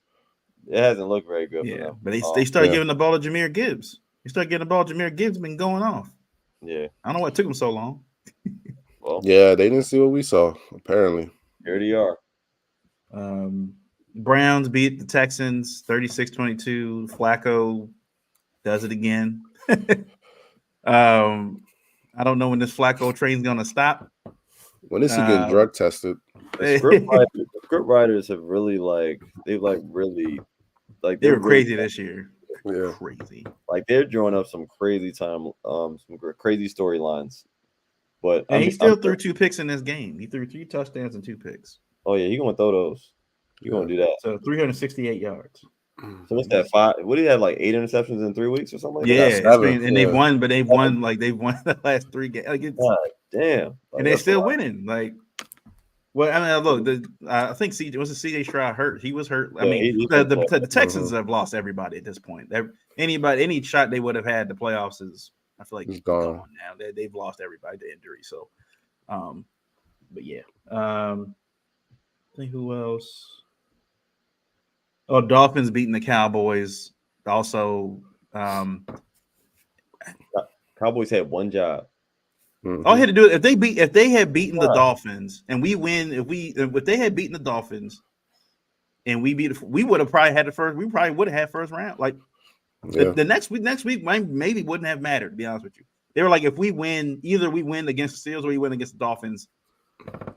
it hasn't looked very good for them. But they started giving the ball to Jahmyr Gibbs. They started getting the ball. Jahmyr Gibbs been going off. Yeah, I don't know what took him so long. Well, Yeah, they didn't see what we saw. Apparently, here they are. Browns beat the Texans 36-22. Flacco does it again. I don't know when this Flacco train's gonna stop. when is he getting drug tested? The script writers have really they They they're were really crazy this year. Yeah. Crazy. like they're drawing up some crazy crazy storylines. But And he still threw 2 picks in this game. He threw 3 touchdowns and 2 picks. Oh yeah, he gonna throw those. He gonna do that. So 368 yards. So what's that? 5? What did he have? Like 8 interceptions in 3 weeks or something like Yeah, that? it's been, and they've won, but they've won the last 3 games. Like God damn, and they're still winning. Like, well, I mean, look, I think CJ Stroud hurt. He was hurt. I mean, the Texans have lost everybody at this point. Any shot they would have had the playoffs is, I feel like, gone now. They've lost everybody to injury. So, but yeah, I think who else? Oh, Dolphins beating the Cowboys. Also, Cowboys had one job. All he had to do if they had beaten the Dolphins and we win, if they had beaten the Dolphins and we would have probably had we probably would have had first round. Like the next week maybe wouldn't have mattered, to be honest with you. They were like, if we win, either we win against the Steelers or we win against the Dolphins,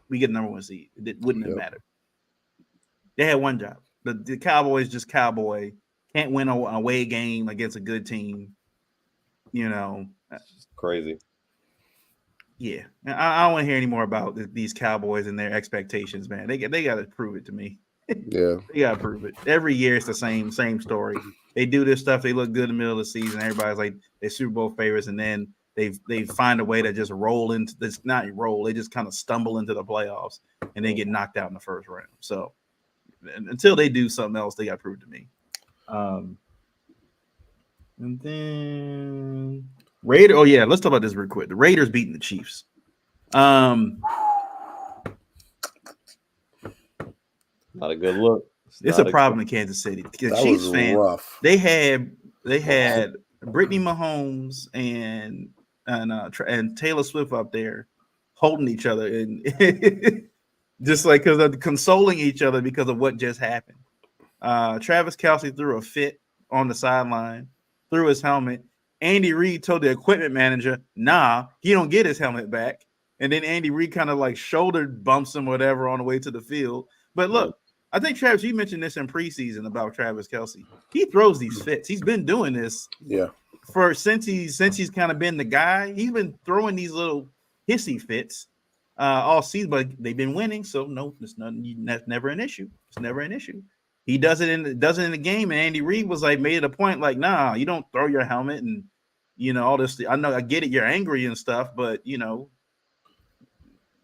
we get the number 1 seed. It wouldn't have mattered. They had one job. The Cowboys just cowboy. Can't win an away game against a good team. You know. It's crazy. Yeah. I don't want to hear any more about these Cowboys and their expectations, man. They got to prove it to me. Yeah. They got to prove it. Every year it's the same story. They do this stuff. They look good in the middle of the season. Everybody's like, they're Super Bowl favorites, and then they find a way to just roll into this. Not roll. They just kind of stumble into the playoffs, and they get knocked out in the first round. So until they do something else, they got to prove it to me. And then Raiders. Oh yeah, let's talk about this real quick. The Raiders beating the Chiefs. Not a good look. It's a problem in Kansas City. The Chiefs fans, rough. They had Brittany Mahomes and Taylor Swift up there holding each other and just like because of consoling each other because of what just happened. Travis Kelce threw a fit on the sideline, threw his helmet. Andy Reid told the equipment manager, nah, he don't get his helmet back. And then Andy Reid kind of like shoulder bumps him, whatever, on the way to the field. But look, I think Travis, you mentioned this in preseason about Travis Kelce. He throws these fits. He's been doing this, since he's kind of been the guy. He's been throwing these little hissy fits all season, but they've been winning. So no, it's never an issue. It's never an issue. He does it in the game, and Andy Reid was like made it a point, like, nah, you don't throw your helmet and all this. I know, I get it, you're angry and stuff, but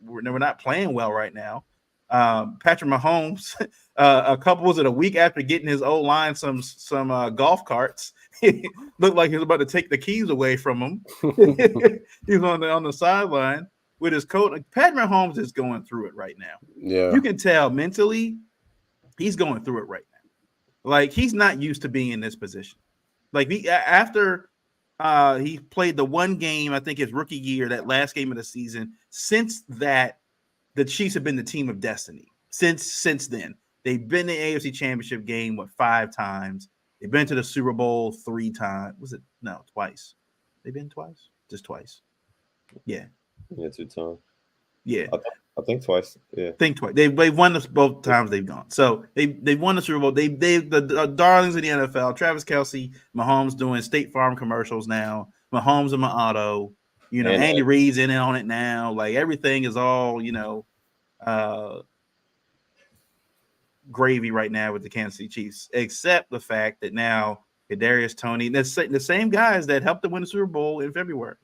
we're not playing well right now. Patrick Mahomes, was it a week after getting his old line some golf carts? Looked like he was about to take the keys away from him. He was on the sideline with his coat. Patrick Mahomes is going through it right now. Yeah, you can tell mentally he's going through it right now. Like, he's not used to being in this position. Like, after he played the one game, I think his rookie year, that last game of the season. Since that, the Chiefs have been the team of destiny. Since then, they've been in the AFC Championship game 5 times. They've been to the Super Bowl 3 times. Twice? They've been twice? Just twice. Yeah. Yeah, 2 times. Yeah. I think twice. Yeah. I think twice. They've won this both times they've gone. So they won the Super Bowl. They the darlings of the NFL. Travis Kelce, Mahomes doing State Farm commercials now. Mahomes and my auto. Andy Reid's in on it now. Like, everything is all gravy right now with the Kansas City Chiefs, except the fact that now Kadarius Toney, the same guys that helped to win the Super Bowl in February,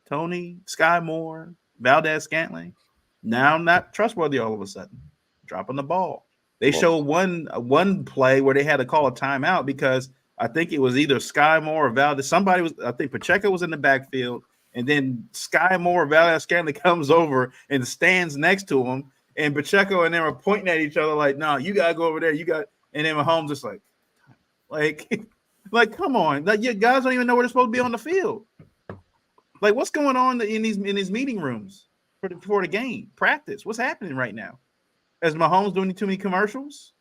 Toney, Sky Moore, Valdez-Scantling, now not trustworthy all of a sudden, dropping the ball. They showed one play where they had to call a timeout because I think it was either Sky Moore or Valdez. I think Pacheco was in the backfield, and then Sky Moore or Valdez-Scantling comes over and stands next to him, and Pacheco and them are pointing at each other like, no, you got to go over there. And then Mahomes just like, come on. Like, you guys don't even know where they're supposed to be on the field. Like, what's going on in these meeting rooms? before the game. Practice. What's happening right now? Is Mahomes doing too many commercials?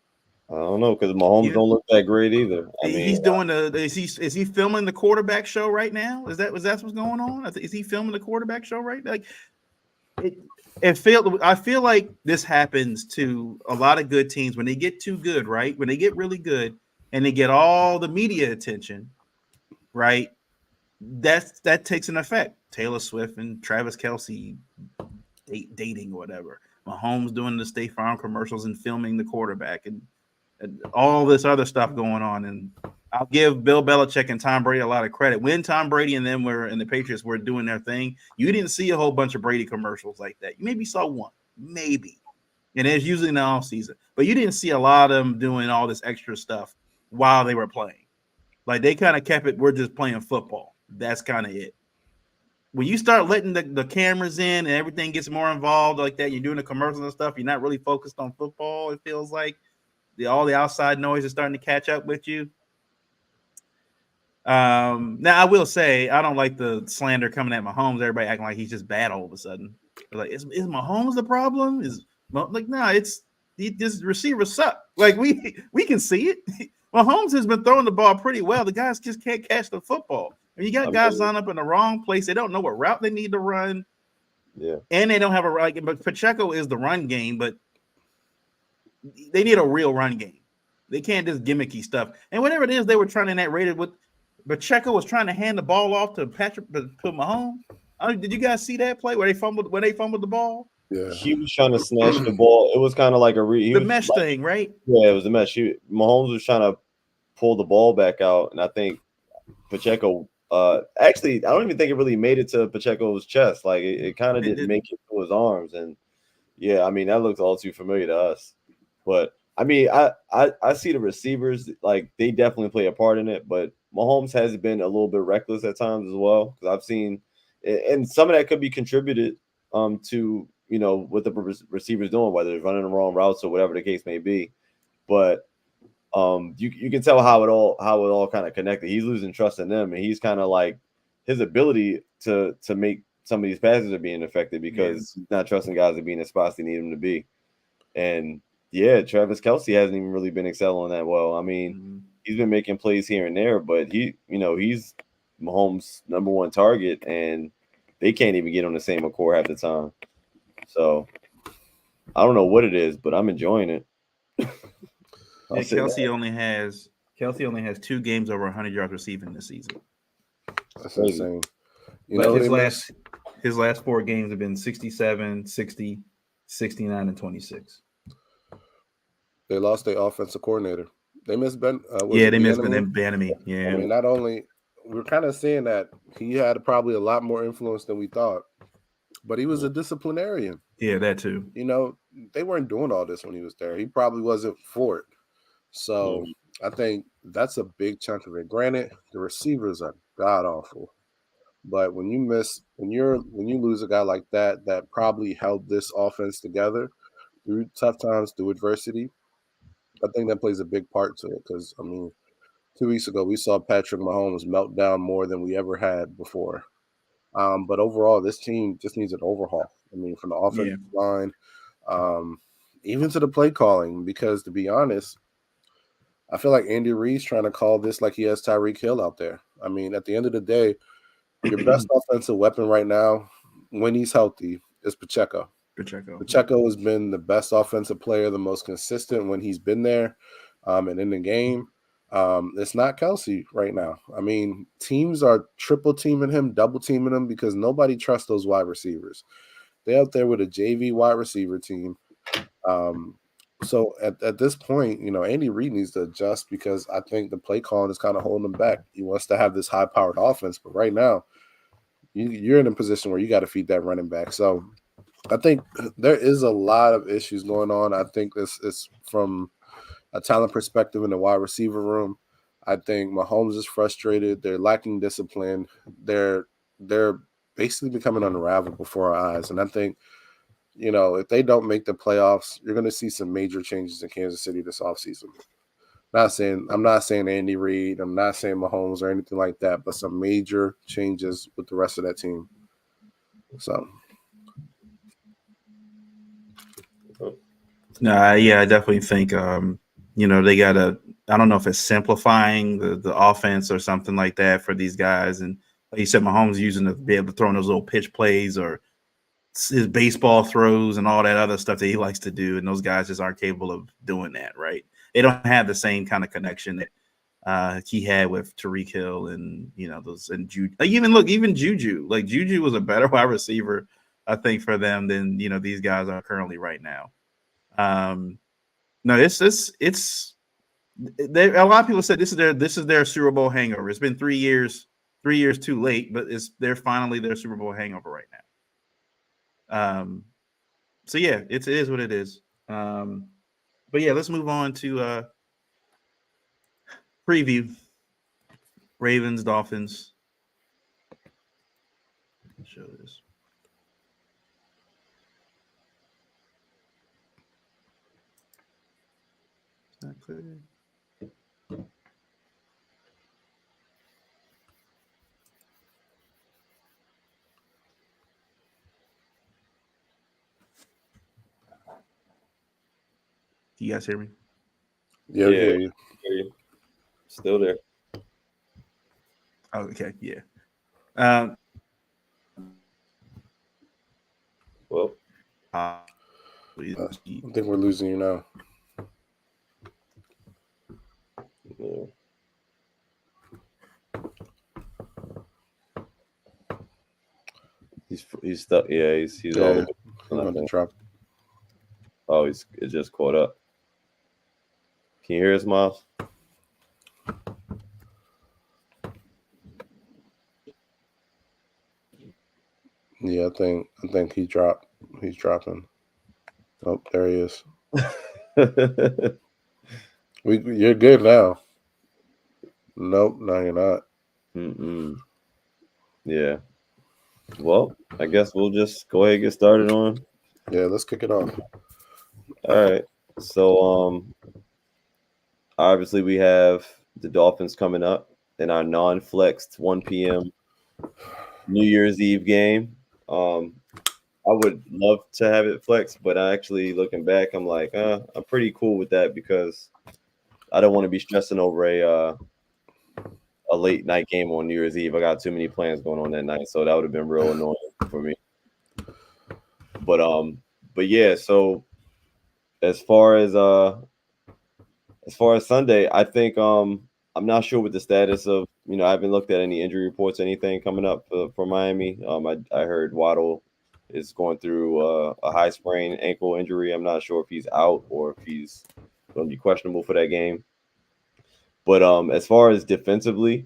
I don't know because Mahomes don't look that great either. I mean, he's doing is he filming the quarterback show right now? Is that what's going on? Is he filming the quarterback show right? Like I feel like this happens to a lot of good teams when they get too good, right? When they get really good and they get all the media attention, right? That takes an effect. Taylor Swift and Travis Kelce dating or whatever. Mahomes doing the State Farm commercials and filming the quarterback and all this other stuff going on. And I'll give Bill Belichick and Tom Brady a lot of credit. When Tom Brady and them were and the Patriots were doing their thing, you didn't see a whole bunch of Brady commercials like that. You maybe saw one, maybe. And it's usually in the off season. But you didn't see a lot of them doing all this extra stuff while they were playing. Like they kind of kept it, we're just playing football. That's kind of it. When you start letting the cameras in and everything gets more involved like that, you're doing the commercials and stuff, you're not really focused on football, it feels like. All the outside noise is starting to catch up with you. Now, I will say, I don't like the slander coming at Mahomes. Everybody acting like he's just bad all of a sudden. Like, is Mahomes the problem? This receiver suck. Like, we can see it. Mahomes has been throwing the ball pretty well. The guys just can't catch the football. And you got guys lined up in the wrong place. They don't know what route they need to run. Yeah. And they don't have but Pacheco is the run game, but they need a real run game. They can't just gimmicky stuff. And whatever it is they were trying to narrate it with, Pacheco was trying to hand the ball off to Mahomes. Did you guys see that play where they fumbled the ball? Yeah. He was trying to snatch the ball. It was kind of like the mesh thing, right? Yeah, it was a mesh. Mahomes was trying to pull the ball back out, and I think Pacheco actually, I don't even think it really made it to Pacheco's chest. Like it kind of didn't make it to his arms. And yeah, I mean, that looks all too familiar to us. But I mean, I see the receivers, like they definitely play a part in it, but Mahomes has been a little bit reckless at times as well. Because I've seen, and some of that could be contributed to, what the receivers doing, whether it's running the wrong routes or whatever the case may be. But you can tell how it all kind of connected. He's losing trust in them, and he's kind of like his ability to make some of these passes are being affected because he's not trusting guys to be in the spots they need him to be. And yeah, Travis Kelce hasn't even really been excelling that well. I mean, he's been making plays here and there, but he's Mahomes' number one target, and they can't even get on the same accord half the time. So I don't know what it is, but I'm enjoying it. Kelce only has 2 games over 100 yards receiving this season. That's insane. His last 4 games have been 67, 60, 69, and 26. They lost their offensive coordinator. They missed Ben. They missed Ben. Yeah. I mean, not only we're kind of saying that he had probably a lot more influence than we thought, but he was a disciplinarian. Yeah, that too. They weren't doing all this when he was there. He probably wasn't for it. So I think that's a big chunk of it. Granted, the receivers are god awful, but when you lose a guy like that probably held this offense together through tough times, through adversity, I think that plays a big part to it. Because 2 weeks ago we saw Patrick Mahomes melt down more than we ever had before. But overall, this team just needs an overhaul. I mean, from the offensive line, even to the play calling. Because to be honest, I feel like Andy Reid's trying to call this like he has Tyreek Hill out there. I mean, at the end of the day, your best offensive weapon right now, when he's healthy, is Pacheco. Pacheco has been the best offensive player, the most consistent when he's been there and in the game. It's not Kelce right now. I mean, teams are triple teaming him, double teaming him because nobody trusts those wide receivers. They're out there with a JV wide receiver team. So at this point, Andy Reid needs to adjust because I think the play calling is kind of holding him back. He wants to have this high-powered offense, but right now, you're in a position where you got to feed that running back. So I think there is a lot of issues going on. I think this is from a talent perspective in the wide receiver room. I think Mahomes is frustrated. They're lacking discipline. They're basically becoming unraveled before our eyes. And I think, if they don't make the playoffs, you're going to see some major changes in Kansas City this offseason. I'm not saying Andy Reid. I'm not saying Mahomes or anything like that, but some major changes with the rest of that team. So Yeah, I definitely think they gotta. I don't know if it's simplifying the offense or something like that for these guys. And like you said, Mahomes using to be able to throw in those little pitch plays or his baseball throws and all that other stuff that he likes to do, and those guys just aren't capable of doing that. Right? They don't have the same kind of connection that he had with Tariq Hill and those and Juju. Like even Juju. Like Juju was a better wide receiver, I think, for them than these guys are currently right now. No, it's a lot of people said this is their Super Bowl hangover. It's been 3 years too late, but they're finally their Super Bowl hangover right now. So yeah, it is what it is. But yeah, let's move on to preview Ravens Dolphins. Show this. It's not clear. Do you guys hear me? Yeah, we hear you. Hear you. Still there. Oh, okay, yeah. Well, I think we're losing you now. Yeah. He's stuck. Yeah, he's all the way. About to drop. Oh, it just caught up. Can you hear us, Miles? Yeah, I think he dropped. He's dropping. Oh, there he is. You're good now. Nope, no, you're not. Yeah. Well, I guess we'll just go ahead and get started on. Yeah, let's kick it off. All right. So, obviously we have the Dolphins coming up in our non-flexed 1 p.m. New Year's Eve game. I would love to have it flexed, but actually looking back, I'm like, I'm pretty cool with that because I don't want to be stressing over a late night game on New Year's Eve. I got too many plans going on that night, so that would have been real annoying for me. But yeah, so as far as Sunday, I think I'm not sure what the status of I haven't looked at any injury reports, anything coming up for Miami. I heard Waddle is going through a high sprain ankle injury. I'm not sure if he's out or if he's going to be questionable for that game. But as far as defensively,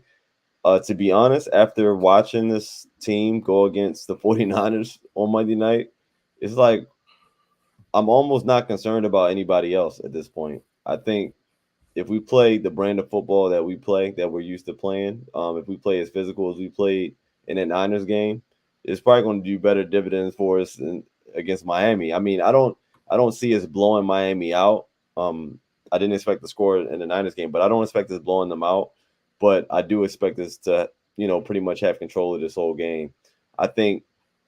to be honest, after watching this team go against the 49ers on Monday night, it's like I'm almost not concerned about anybody else at this point. I think if we play the brand of football that we're used to playing, if we play as physical as we played in that Niners game, it's probably going to do better dividends for us against Miami. I mean, I don't see us blowing Miami out. I didn't expect the score in the Niners game, but I don't expect us blowing them out. But I do expect us to, pretty much have control of this whole game. I think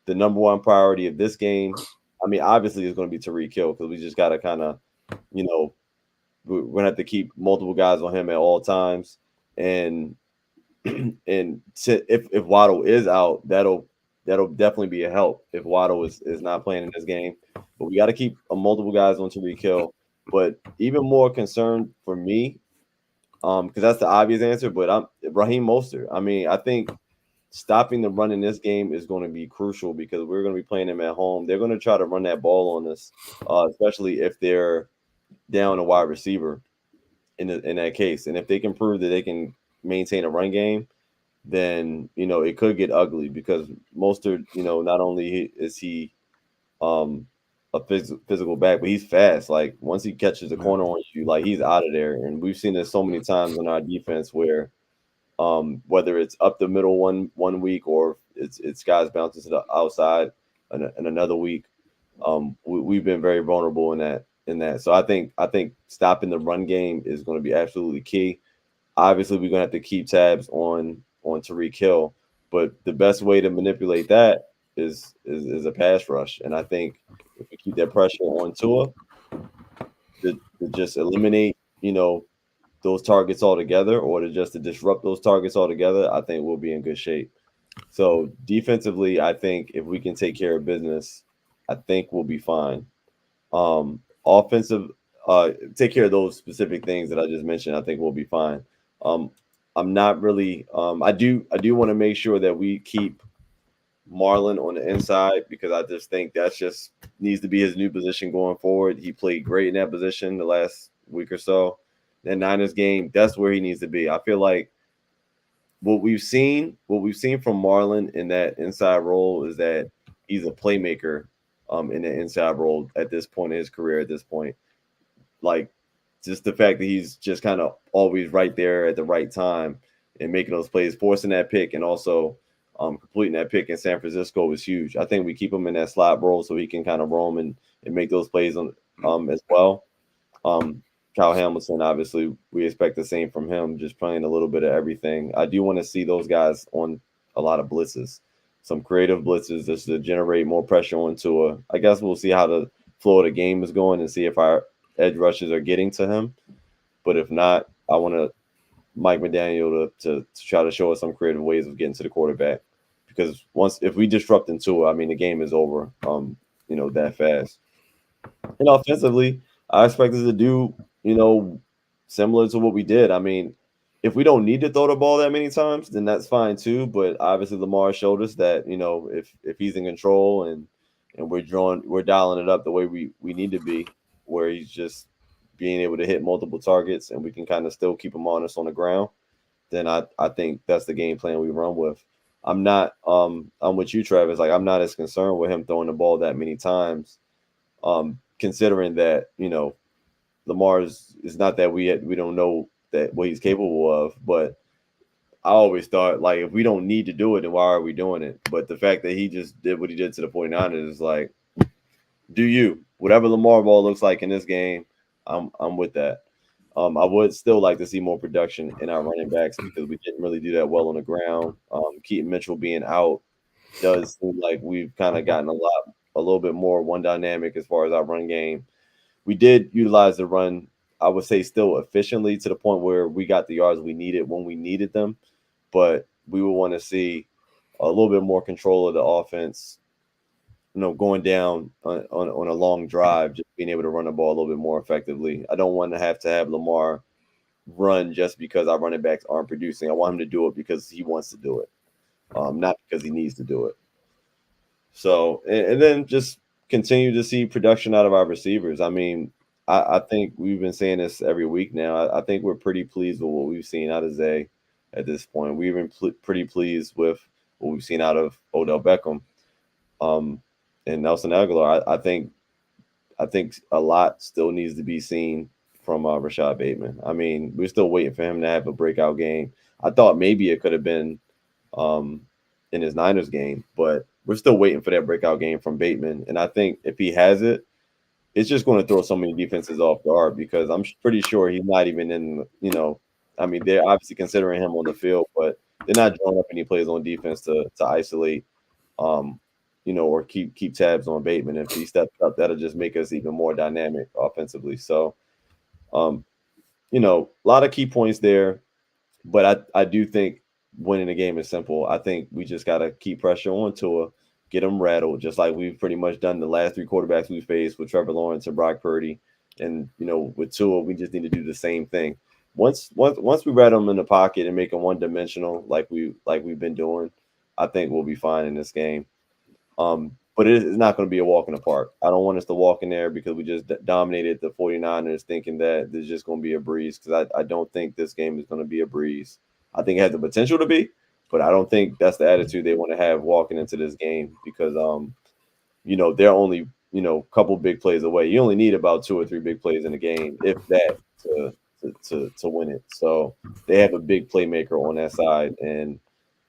the number one priority of this game, I mean, obviously, is going to be Tariq Hill because we just got to kind of, we're going to have to keep multiple guys on him at all times. And if Waddle is out, that'll definitely be a help if Waddle is not playing in this game. But we got to keep multiple guys on Tariq Hill. But even more concerned for me, because that's the obvious answer, but I'm Raheem Mostert. I mean, I think stopping the run in this game is going to be crucial because we're going to be playing them at home. They're going to try to run that ball on us, especially if they're down a wide receiver in that case. And if they can prove that they can maintain a run game, then it could get ugly because Mostert, not only is he a physical back, but he's fast. Like once he catches a corner on you, like he's out of there. And we've seen this so many times on our defense where whether it's up the middle one week or it's guys bouncing to the outside and another week, we've been very vulnerable in that. So I think stopping the run game is going to be absolutely key. Obviously, we're going to have to keep tabs on Tariq Hill, but the best way to manipulate that is a pass rush. And I think if we keep that pressure on Tua, to just eliminate, those targets altogether, or to disrupt those targets altogether, I think we'll be in good shape. So defensively, I think if we can take care of business, I think we'll be fine. Offensive, take care of those specific things that I just mentioned. I think we'll be fine. I'm not really. I do want to make sure that we keep Marlon on the inside, because I just think that's just needs to be his new position going forward. He played great in that position the last week or so. That Niners game, that's where he needs to be. I feel like what we've seen from Marlon in that inside role is that he's a playmaker in the inside role at this point in his career. At this point, like, just the fact that he's just kind of always right there at the right time and making those plays, forcing that pick, and also completing that pick in San Francisco was huge. I think we keep him in that slot role so he can kind of roam and make those plays as well. Kyle Hamilton, obviously, we expect the same from him, just playing a little bit of everything. I do want to see those guys on a lot of blitzes, some creative blitzes, just to generate more pressure on Tua. I guess we'll see how the flow of the game is going and see if our edge rushes are getting to him. But if not, I want Mike McDaniel to try to show us some creative ways of getting to the quarterback. Because if we disrupt Tua, I mean, the game is over, that fast. And offensively, I expect us to do, similar to what we did. I mean, if we don't need to throw the ball that many times, then that's fine too. But obviously, Lamar showed us that, if he's in control and we're dialing it up the way we need to be, where he's just being able to hit multiple targets and we can kind of still keep him honest on the ground, then I think that's the game plan we run with. I'm with you, Travis. Like, I'm not as concerned with him throwing the ball that many times, considering that, Lamar is not that we don't know that what he's capable of, but I always thought, like, if we don't need to do it, then why are we doing it? But the fact that he just did what he did to the 49ers is like, whatever Lamar ball looks like in this game, I'm with that. I would still like to see more production in our running backs, because we didn't really do that well on the ground. Keaton Mitchell being out does seem like we've kind of gotten a little bit more one dynamic as far as our run game. We did utilize the run, I would say, still efficiently, to the point where we got the yards we needed when we needed them. But we would want to see a little bit more control of the offense, going down on a long drive, just being able to run the ball a little bit more effectively. I don't want to have Lamar run just because our running backs aren't producing. I want him to do it because he wants to do it, not because he needs to do it. So, and then just continue to see production out of our receivers. I mean, I think we've been saying this every week now. I think we're pretty pleased with what we've seen out of Zay at this point. We've been pretty pleased with what we've seen out of Odell Beckham, and Nelson Aguilar. I think a lot still needs to be seen from Rashad Bateman. I mean, we're still waiting for him to have a breakout game. I thought maybe it could have been in his Niners game, but we're still waiting for that breakout game from Bateman. And I think if he has it, it's just going to throw so many defenses off guard, because I'm pretty sure he's not even in, I mean, they're obviously considering him on the field, but they're not drawing up any plays on defense to isolate, or keep tabs on Bateman. If he steps up, that'll just make us even more dynamic offensively. So, a lot of key points there, but I do think winning the game is simple. I think we just got to keep pressure on Tua, get him rattled, just like we've pretty much done the last three quarterbacks we faced with Trevor Lawrence and Brock Purdy. And, with Tua, we just need to do the same thing. Once we rattle him in the pocket and make him one-dimensional like we've been doing, I think we'll be fine in this game. But it's not going to be a walk in the park. I don't want us to walk in there because we just dominated the 49ers thinking that there's just going to be a breeze, because I don't think this game is going to be a breeze. I think it has the potential to be, but I don't think that's the attitude they want to have walking into this game, because, they're only, a couple big plays away. You only need about 2 or 3 big plays in a game, if that, to win it. So they have a big playmaker on that side, and,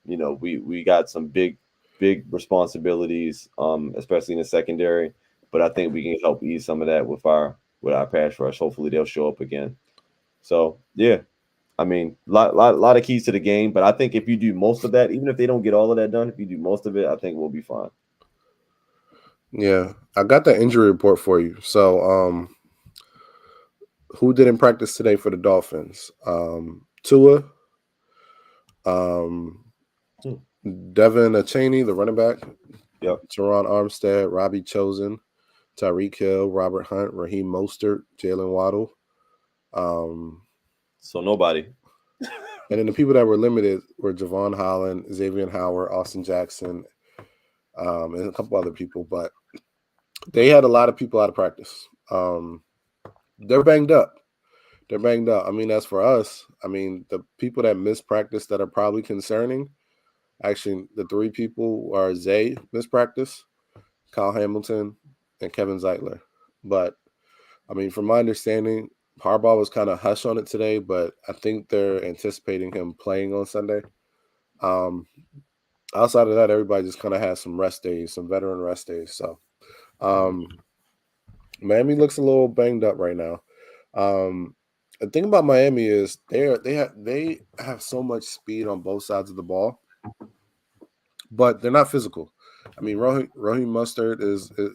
we got some big responsibilities, especially in the secondary. But I think we can help ease some of that with our pass rush. Hopefully they'll show up again. So yeah, I mean, lot of keys to the game. But I think if you do most of that, even if they don't get all of that done, if you do most of it, I think we'll be fine. Yeah, I got the injury report for you. So Who didn't practice today for the Dolphins? Tua, Devin Achaney, the running back. Yep. Teron Armstead, Robbie Chosen, Tyreek Hill, Robert Hunt, Raheem Mostert, Jalen Waddle. So nobody. And then the people that were limited were Javon Holland, Xavier Howard, Austin Jackson, and a couple other people. But they had a lot of people out of practice. They're banged up. I mean, as for us, I mean, the people that missed practice that are probably concerning, actually, the three people are Zay missed practice, Kyle Hamilton, and Kevin Zeitler. But, I mean, from my understanding, Harbaugh was kind of hush on it today, but I think they're anticipating him playing on Sunday. Outside of that, everybody just kind of has some rest days, some veteran rest days. So, Miami looks a little banged up right now. The thing about Miami is they have so much speed on both sides of the ball, but they're not physical. I mean, Raheem Mostert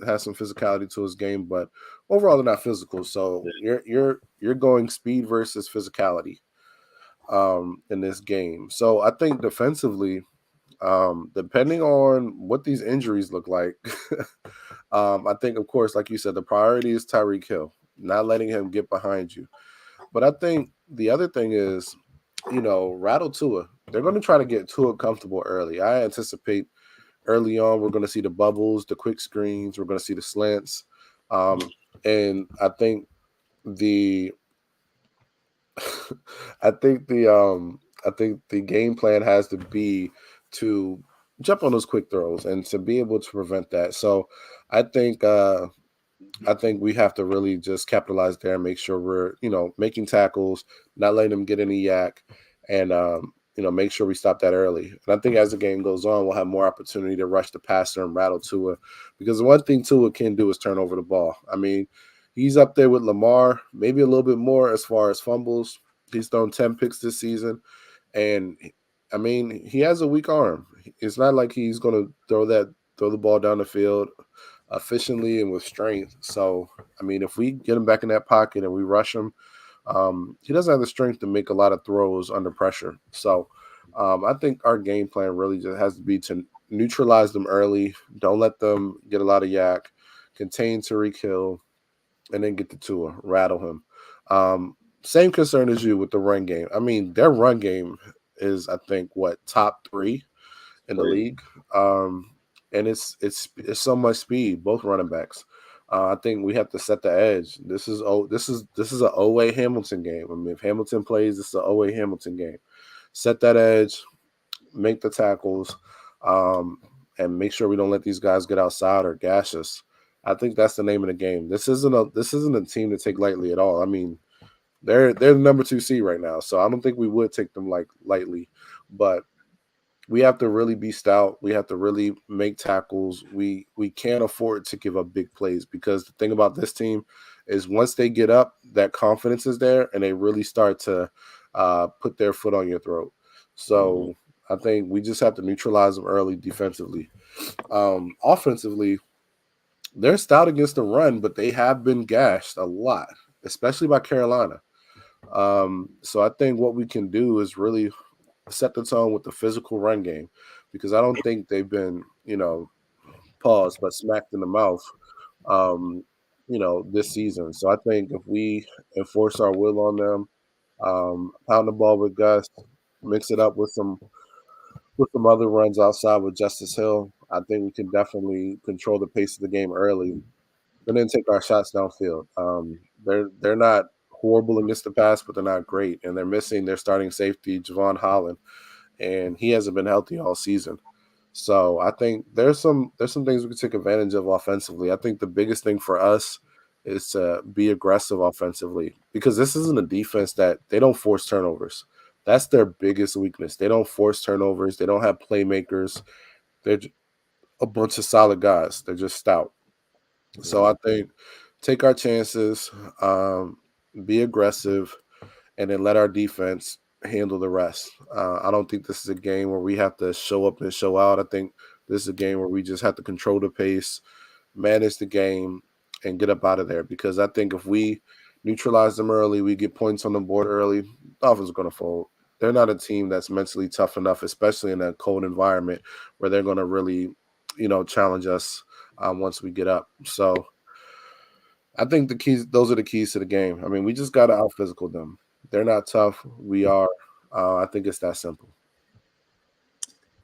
has some physicality to his game, but overall they're not physical. So you're going speed versus physicality in this game. So I think defensively, depending on what these injuries look like, I think, of course, like you said, the priority is Tyreek Hill, not letting him get behind you. But I think the other thing is, rattle Tua. They're going to try to get Tua comfortable early. I anticipate early on we're going to see the bubbles, the quick screens, we're going to see the slants, and I think the I think the game plan has to be to jump on those quick throws and to be able to prevent that. So I think we have to really just capitalize there and make sure we're, making tackles, not letting them get any yak, and make sure we stop that early. And I think as the game goes on, we'll have more opportunity to rush the passer and rattle Tua, because the one thing Tua can do is turn over the ball. I mean, he's up there with Lamar, maybe a little bit more as far as fumbles. He's thrown 10 picks this season, and I mean, he has a weak arm. It's not like he's going to throw the ball down the field efficiently and with strength. So, I mean, if we get him back in that pocket and we rush him, he doesn't have the strength to make a lot of throws under pressure. So, I think our game plan really just has to be to neutralize them early. Don't let them get a lot of yak. Contain Tyreek Hill, and then get the Tua, rattle him. Same concern as you with the run game. I mean, their run game is, I think, top 3 in the league. And it's so much speed, both running backs. I think we have to set the edge. This is an Owe Hamilton game. I mean, if Hamilton plays, this is an Owe Hamilton game. Set that edge, make the tackles, and make sure we don't let these guys get outside or gash us. I think that's the name of the game. This isn't a team to take lightly at all. I mean, they're the number 2 seed right now, so I don't think we would take them lightly, but we have to really be stout. We have to really make tackles. We can't afford to give up big plays, because the thing about this team is once they get up, that confidence is there and they really start to put their foot on your throat. So I think we just have to neutralize them early defensively. Offensively, they're stout against the run, but they have been gashed a lot, especially by Carolina. So I think what we can do is really set the tone with the physical run game, because I don't think they've been, paused but smacked in the mouth, this season. So I think if we enforce our will on them, pound the ball with Gus, mix it up with some other runs outside with Justice Hill, I think we can definitely control the pace of the game early, and then take our shots downfield. They're not horrible against the pass, but they're not great, and they're missing their starting safety, Javon Holland, and he hasn't been healthy all season. So I think there's some things we can take advantage of offensively. I think the biggest thing for us is to be aggressive offensively, because this isn't a defense that they don't force turnovers. That's their biggest weakness. They don't force turnovers. They don't have playmakers. They're a bunch of solid guys. They're just stout. So I think take our chances, be aggressive, and then let our defense handle the rest. I don't think this is a game where we have to show up and show out. I think this is a game where we just have to control the pace, manage the game, and get up out of there. Because I think if we neutralize them early. We get points on the board early. Dolphins are going to fold. They're not a team that's mentally tough enough, especially in a cold environment where they're going to really, challenge us once we get up. So I think those are the keys to the game. I mean, we just got to out physical them. They're not tough. We are. I think it's that simple.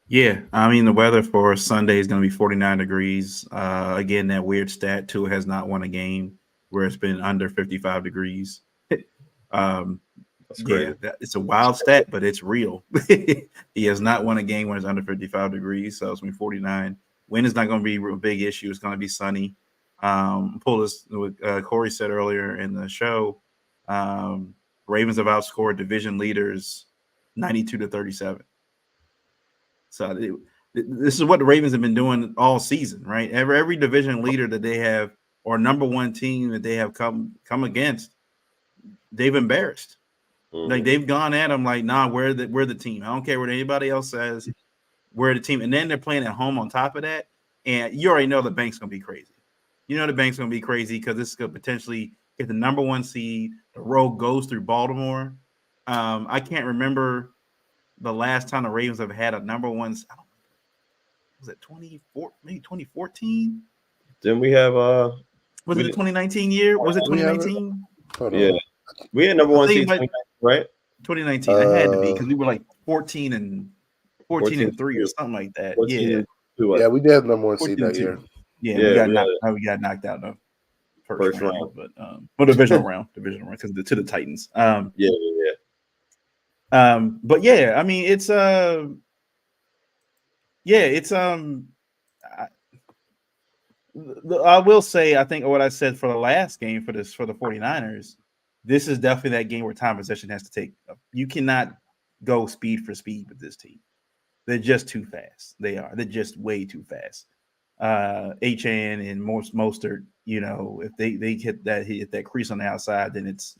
Yeah, I mean the weather for Sunday is going to be 49 degrees. Again, that weird stat Tua has not won a game where it's been under 55 degrees. That's crazy. It's a wild stat, but it's real. He has not won a game when it's under 55 degrees, so it's going to be 49. Wind is not going to be a big issue. It's going to be sunny. Pull this what Corey said earlier in the show. Ravens have outscored division leaders 92-37. So this is what the Ravens have been doing all season, right? Every division leader that they have or number one team that they have come against, they've embarrassed. Mm-hmm. Like they've gone at them like, nah, we're the team. I don't care what anybody else says. We're the team. And then they're playing at home on top of that. And you already know the bank's going to be crazy. You know the bank's going to be crazy because this could potentially get the number one seed. The road goes through Baltimore. I can't remember the last time the Ravens have had a number one. Was it 24? Maybe 2014? Didn't we have Was it the 2019 year? Was it 2019? Yeah, we had number one seed, right? 2019. I had to be because we were like 14 and 3 or something like that. Yeah, we did have number one seed that year. Yeah, we got knocked out in the first round, but divisional round because to the Titans. But yeah, I mean it's I will say I think what I said for the last game for the 49ers, this is definitely that game where time possession has to take. You cannot go speed for speed with this team. They're just too fast. They're just way too fast. HN and Mostert, if they hit that crease on the outside, then it's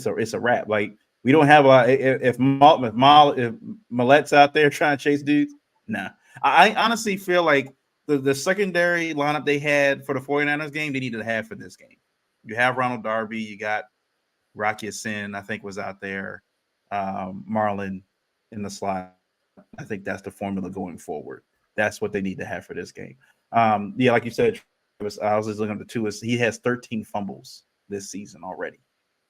a wrap. Like we don't have if Millet's out there trying to chase dudes, nah. I honestly feel like the secondary lineup they had for the 49ers game, they needed to have for this game. You have Ronald Darby, you got Rocky Sin, I think was out there, Marlon in the slot. I think that's the formula going forward. That's what they need to have for this game. Like you said, I was just looking at the two. He has 13 fumbles this season already.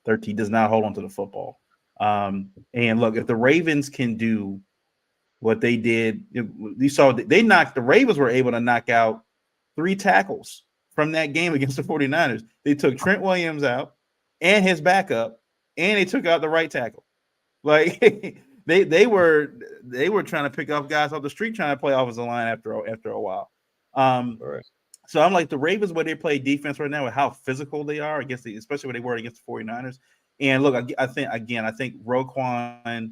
13 does not hold on to the football. And look, if the Ravens can do what they did, you saw the Ravens were able to knock out 3 tackles from that game against the 49ers. They took Trent Williams out and his backup, and they took out the right tackle. Like they were trying to pick up guys off the street trying to play offensive line after a while. Right. So I'm like the Ravens where they play defense right now with how physical they are especially when they were against the 49ers. And look, I think Roquan,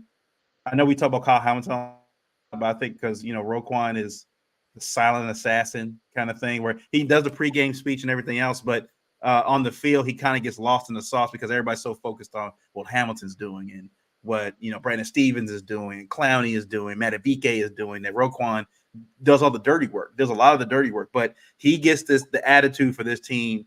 I know we talk about Kyle Hamilton, but I think because Roquan is the silent assassin kind of thing where he does the pregame speech and everything else, but on the field he kind of gets lost in the sauce because everybody's so focused on what Hamilton's doing and what Brandon Stevens is doing, Clowney is doing, Matabike is doing, that Roquan does all the dirty work. There's a lot of the dirty work, but he gets the attitude for this team.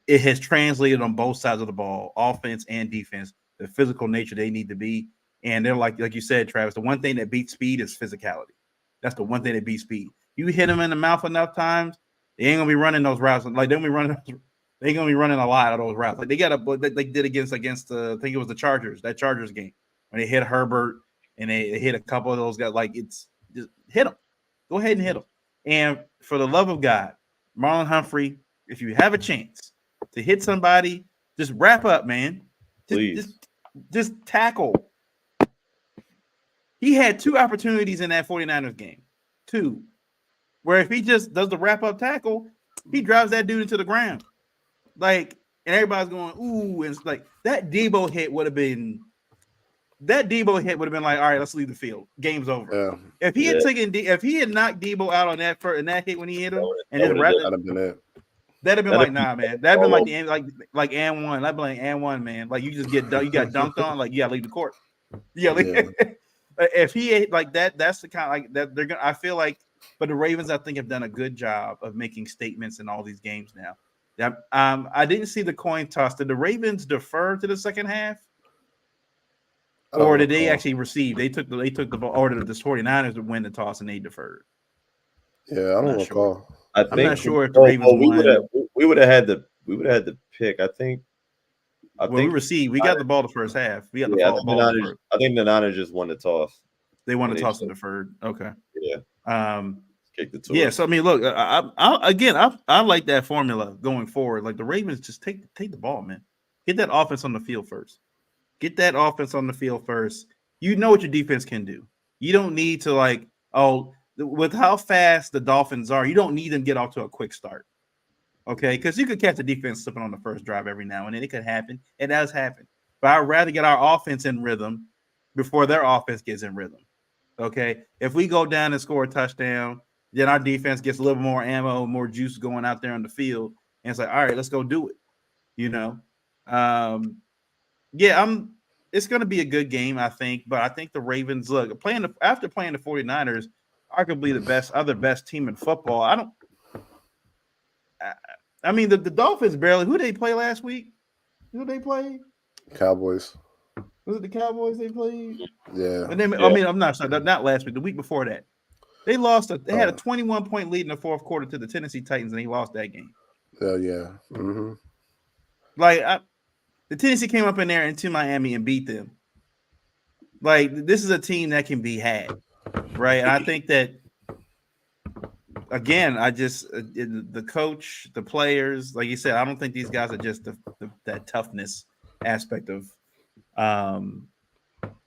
It has translated on both sides of the ball, offense and defense, the physical nature they need to be. And they're like you said, Travis, the one thing that beats speed is physicality. That's the one thing that beats speed. You hit them in the mouth enough times, they ain't gonna be running those routes. Like they're gonna be running a lot of those routes. Like they did against I think it was the Chargers, that Chargers game when they hit Herbert and they hit a couple of those guys. Like it's just hit them. Go ahead and hit them. And for the love of God, Marlon Humphrey, if you have a chance to hit somebody, just wrap up, man. Please. Just tackle. He had 2 opportunities in that 49ers game. 2. Where if he just does the wrap-up tackle, he drives that dude into the ground. Like, and everybody's going, ooh, and it's like that Debo hit would have been like, all right, let's leave the field. Game's over. Yeah. If he had knocked Debo out on that in that hit when he hit him and just wrapped it, that'd have been like, nah, man. That'd been like the end, like and one. That'd be like and one, man. Like you got dunked on, like you gotta leave the court. If he ate like that, that's the kind of like that they're gonna. I feel like, but the Ravens, I think, have done a good job of making statements in all these games now. Yeah. I didn't see the coin toss. Did the Ravens defer to the second half? Or did they actually receive? They took the ball, or did the 49ers would win the toss and they deferred? Yeah, I don't recall. Sure. I I'm think not sure if the Ravens won. we would have had the pick. I think we received. We got the ball the first half. We got the ball the first. I think the Niners just won the toss. They won the toss and deferred. Okay. Yeah. Kick the toss. Yeah. So I mean, look, I like that formula going forward. Like the Ravens, just take the ball, man. Get that offense on the field first. Get that offense on the field first. You know what your defense can do. You don't need to with how fast the Dolphins are, you don't need them to get off to a quick start. Okay, because you could catch the defense slipping on the first drive every now and then. It could happen. It does happen. But I'd rather get our offense in rhythm before their offense gets in rhythm. Okay, if we go down and score a touchdown, then our defense gets a little more ammo, more juice going out there on the field, and it's like, all right, let's go do it. It's going to be a good game, I think. But I think the Ravens, after playing the 49ers, arguably the best team in football. I mean, the Dolphins barely. Who did they play last week? Who did they play? Cowboys. Was it the Cowboys they played? Yeah. And then, I mean, I'm not sorry, not last week. The week before that, they lost. They had a 21-point lead in the fourth quarter to the Tennessee Titans, and they lost that game. Yeah. Mm-hmm. The Tennessee came up in there into Miami and beat them. Like, this is a team that can be had, right? And I think that, again, the coach, the players, like you said, I don't think these guys are just that toughness aspect of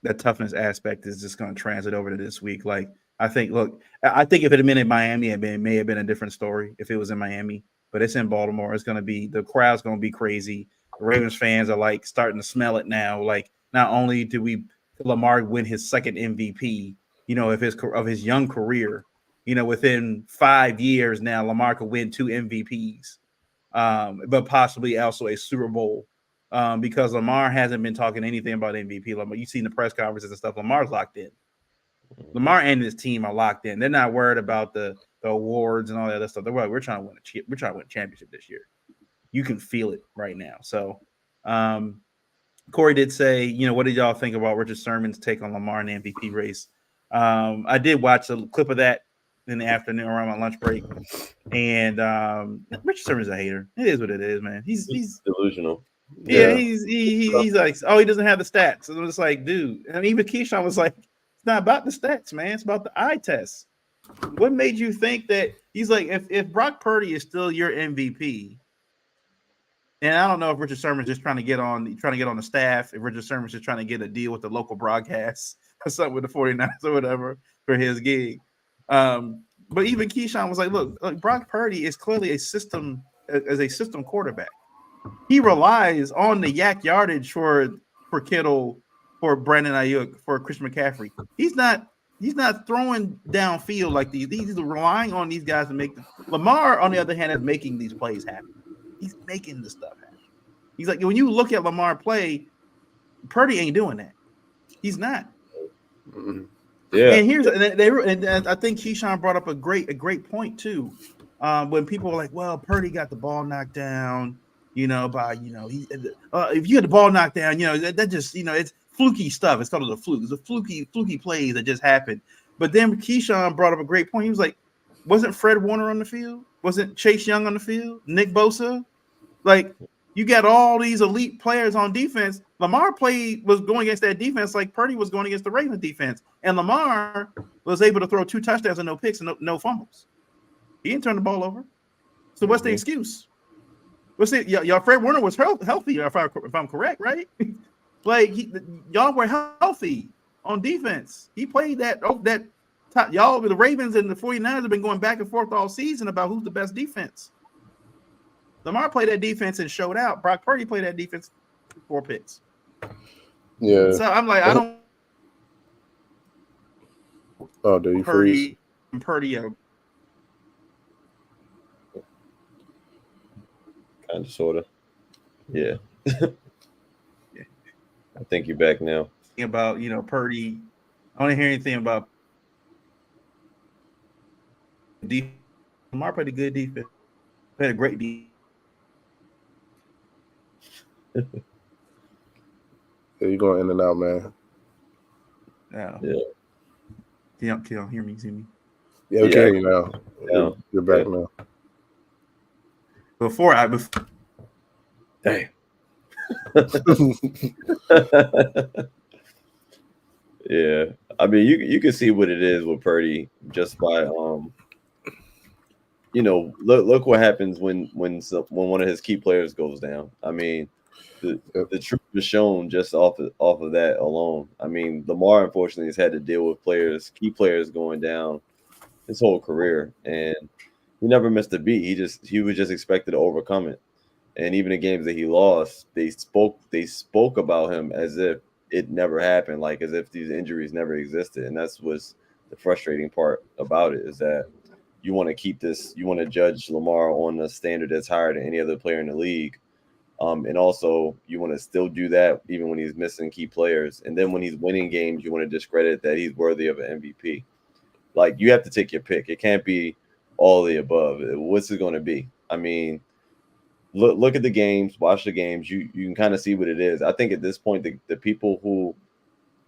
that toughness aspect is just going to translate over to this week. Like, I think if it had been in Miami, it may have been a different story if it was in Miami, but it's in Baltimore. It's going to be, the crowd's going to be crazy. The Ravens fans are like starting to smell it now. Like, not only did Lamar win his second MVP, of his young career, within 5 years now, Lamar could win 2 MVPs, but possibly also a Super Bowl, because Lamar hasn't been talking anything about MVP. Lamar, you've seen the press conferences and stuff. Lamar's locked in. Lamar and his team are locked in. They're not worried about the awards and all that other stuff. They're like, we're trying to win a championship this year. You can feel it right now. So, Corey did say, what did y'all think about Richard Sherman's take on Lamar and the MVP race? I did watch a clip of that in the afternoon around my lunch break, and Richard Sherman's a hater. It is what it is, man. He's delusional. Yeah, he's like, he doesn't have the stats. And I'm just like, dude. And even Keyshawn was like, it's not about the stats, man. It's about the eye test. What made you think that? He's like, if Brock Purdy is still your MVP, and I don't know if Richard Sherman's just trying to get on the staff, if Richard Sherman's just trying to get a deal with the local broadcasts or something with the 49ers or whatever for his gig. But even Keyshawn was like, look, Brock Purdy is clearly a system quarterback. He relies on the yak yardage for Kittle, for Brandon Ayuk, for Christian McCaffrey. He's not throwing downfield like these. He's relying on these guys to make Lamar, on the other hand, is making these plays happen. He's making the stuff happen. He's like, when you look at Lamar play, Purdy ain't doing that. He's not. Yeah. And I think Keyshawn brought up a great point too. When people were like, well, Purdy got the ball knocked down, if you get the ball knocked down, that just, it's fluky stuff. It's called a fluke. It's a fluky plays that just happened. But then Keyshawn brought up a great point. He was like, wasn't Fred Warner on the field? Wasn't Chase Young on the field? Nick Bosa? Like, you got all these elite players on defense. Lamar was going against that defense like Purdy was going against the Ravens defense. And Lamar was able to throw 2 touchdowns and no picks and no fumbles. He didn't turn the ball over. So what's the excuse? Y'all, Fred Warner was healthy, if I'm correct, right? Like, y'all were healthy on defense. He played that top. Y'all, the Ravens and the 49ers have been going back and forth all season about who's the best defense. Lamar played that defense and showed out. Brock Purdy played that defense 4 picks. Yeah. So I'm like, I don't. Oh, did you freeze? Purdy. Kind of, sort of. Yeah. I think you're back now. About Purdy. I don't hear anything about defense. Lamar played a good defense. Played a great defense. You're going in and out, man. Yeah. Can y'all hear me? See me? Yeah, we can hear you now. Yeah. You're back now. Damn. Yeah, I mean, you can see what it is with Purdy just by look what happens when one of his key players goes down. I mean, the truth is shown just off of that alone. I mean, Lamar unfortunately has had to deal with key players going down his whole career, and he never missed a beat. He was just expected to overcome it. And even the games that he lost, they spoke about him as if it never happened, like as if these injuries never existed. And that's what's the frustrating part about it, is that you want to judge Lamar on a standard that's higher than any other player in the league. And also you want to still do that even when he's missing key players. And then when he's winning games, you want to discredit that he's worthy of an MVP. Like, you have to take your pick. It can't be all of the above. What's it going to be? I mean, look at the games, watch the games. You can kind of see what it is. I think at this point, the people who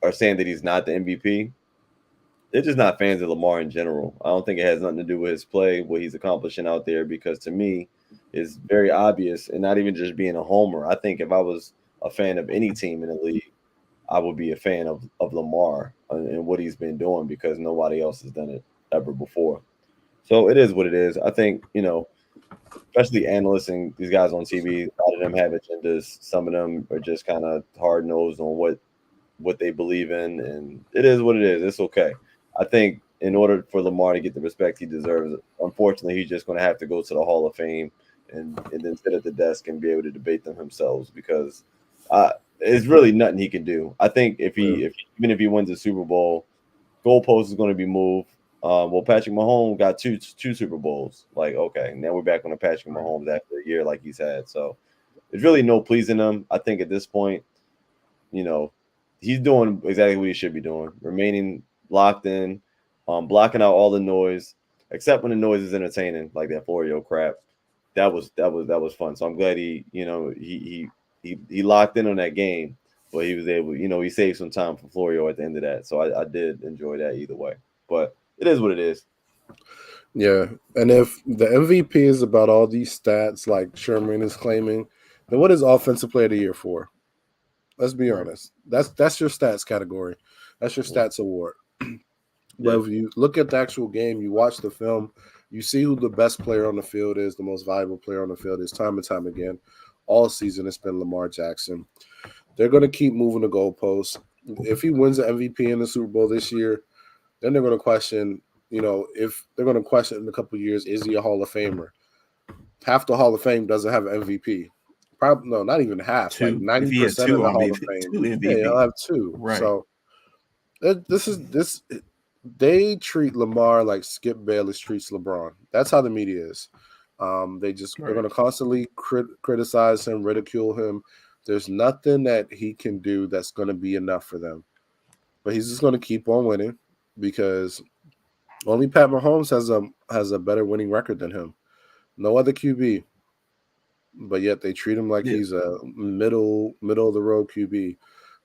are saying that he's not the MVP, they're just not fans of Lamar in general. I don't think it has nothing to do with his play, what he's accomplishing out there, because to me, it's very obvious, and not even just being a homer. I think if I was a fan of any team in the league, I would be a fan of Lamar and what he's been doing, because nobody else has done it ever before. So it is what it is. I think, especially analysts and these guys on TV, a lot of them have agendas. Some of them are just kind of hard nosed on what they believe in, and it is what it is. It's okay. I think in order for Lamar to get the respect he deserves, unfortunately, he's just going to have to go to the Hall of Fame and then sit at the desk and be able to debate them himself, because it's really nothing he can do. I think even if he wins a Super Bowl, goalpost is going to be moved. Well, Patrick Mahomes got two Super Bowls. Like, okay, now we're back on the Patrick Mahomes after a year like he's had. So there's really no pleasing him. I think at this point, he's doing exactly what he should be doing, remaining locked in, blocking out all the noise, except when the noise is entertaining, like that Florio crap. That was fun. So I'm glad he locked in on that game, but he was able, he saved some time for Florio at the end of that. So I did enjoy that either way. But it is what it is. Yeah, and if the MVP is about all these stats like Sherman is claiming, then what is Offensive Player of the Year for? Let's be honest. That's your stats category. That's your stats award. But if you look at the actual game, you watch the film, you see who the best player on the field is, the most valuable player on the field is, time and time again. All season, it's been Lamar Jackson. They're going to keep moving the goalposts. If he wins the MVP in the Super Bowl this year, then they're going to question, if they're going to question in a couple of years, is he a Hall of Famer? Half the Hall of Fame doesn't have an MVP. Probably, no, not even half. Two. Like 90% of the Hall of Fame. Yeah, he'll have two. Right. So they treat Lamar like Skip Bayless treats LeBron. That's how the media is. They're going to constantly criticize him, ridicule him. There's nothing that he can do that's going to be enough for them. But he's just going to keep on winning, because only Pat Mahomes has a better winning record than him. No other QB. But yet they treat him like he's a middle of the road QB.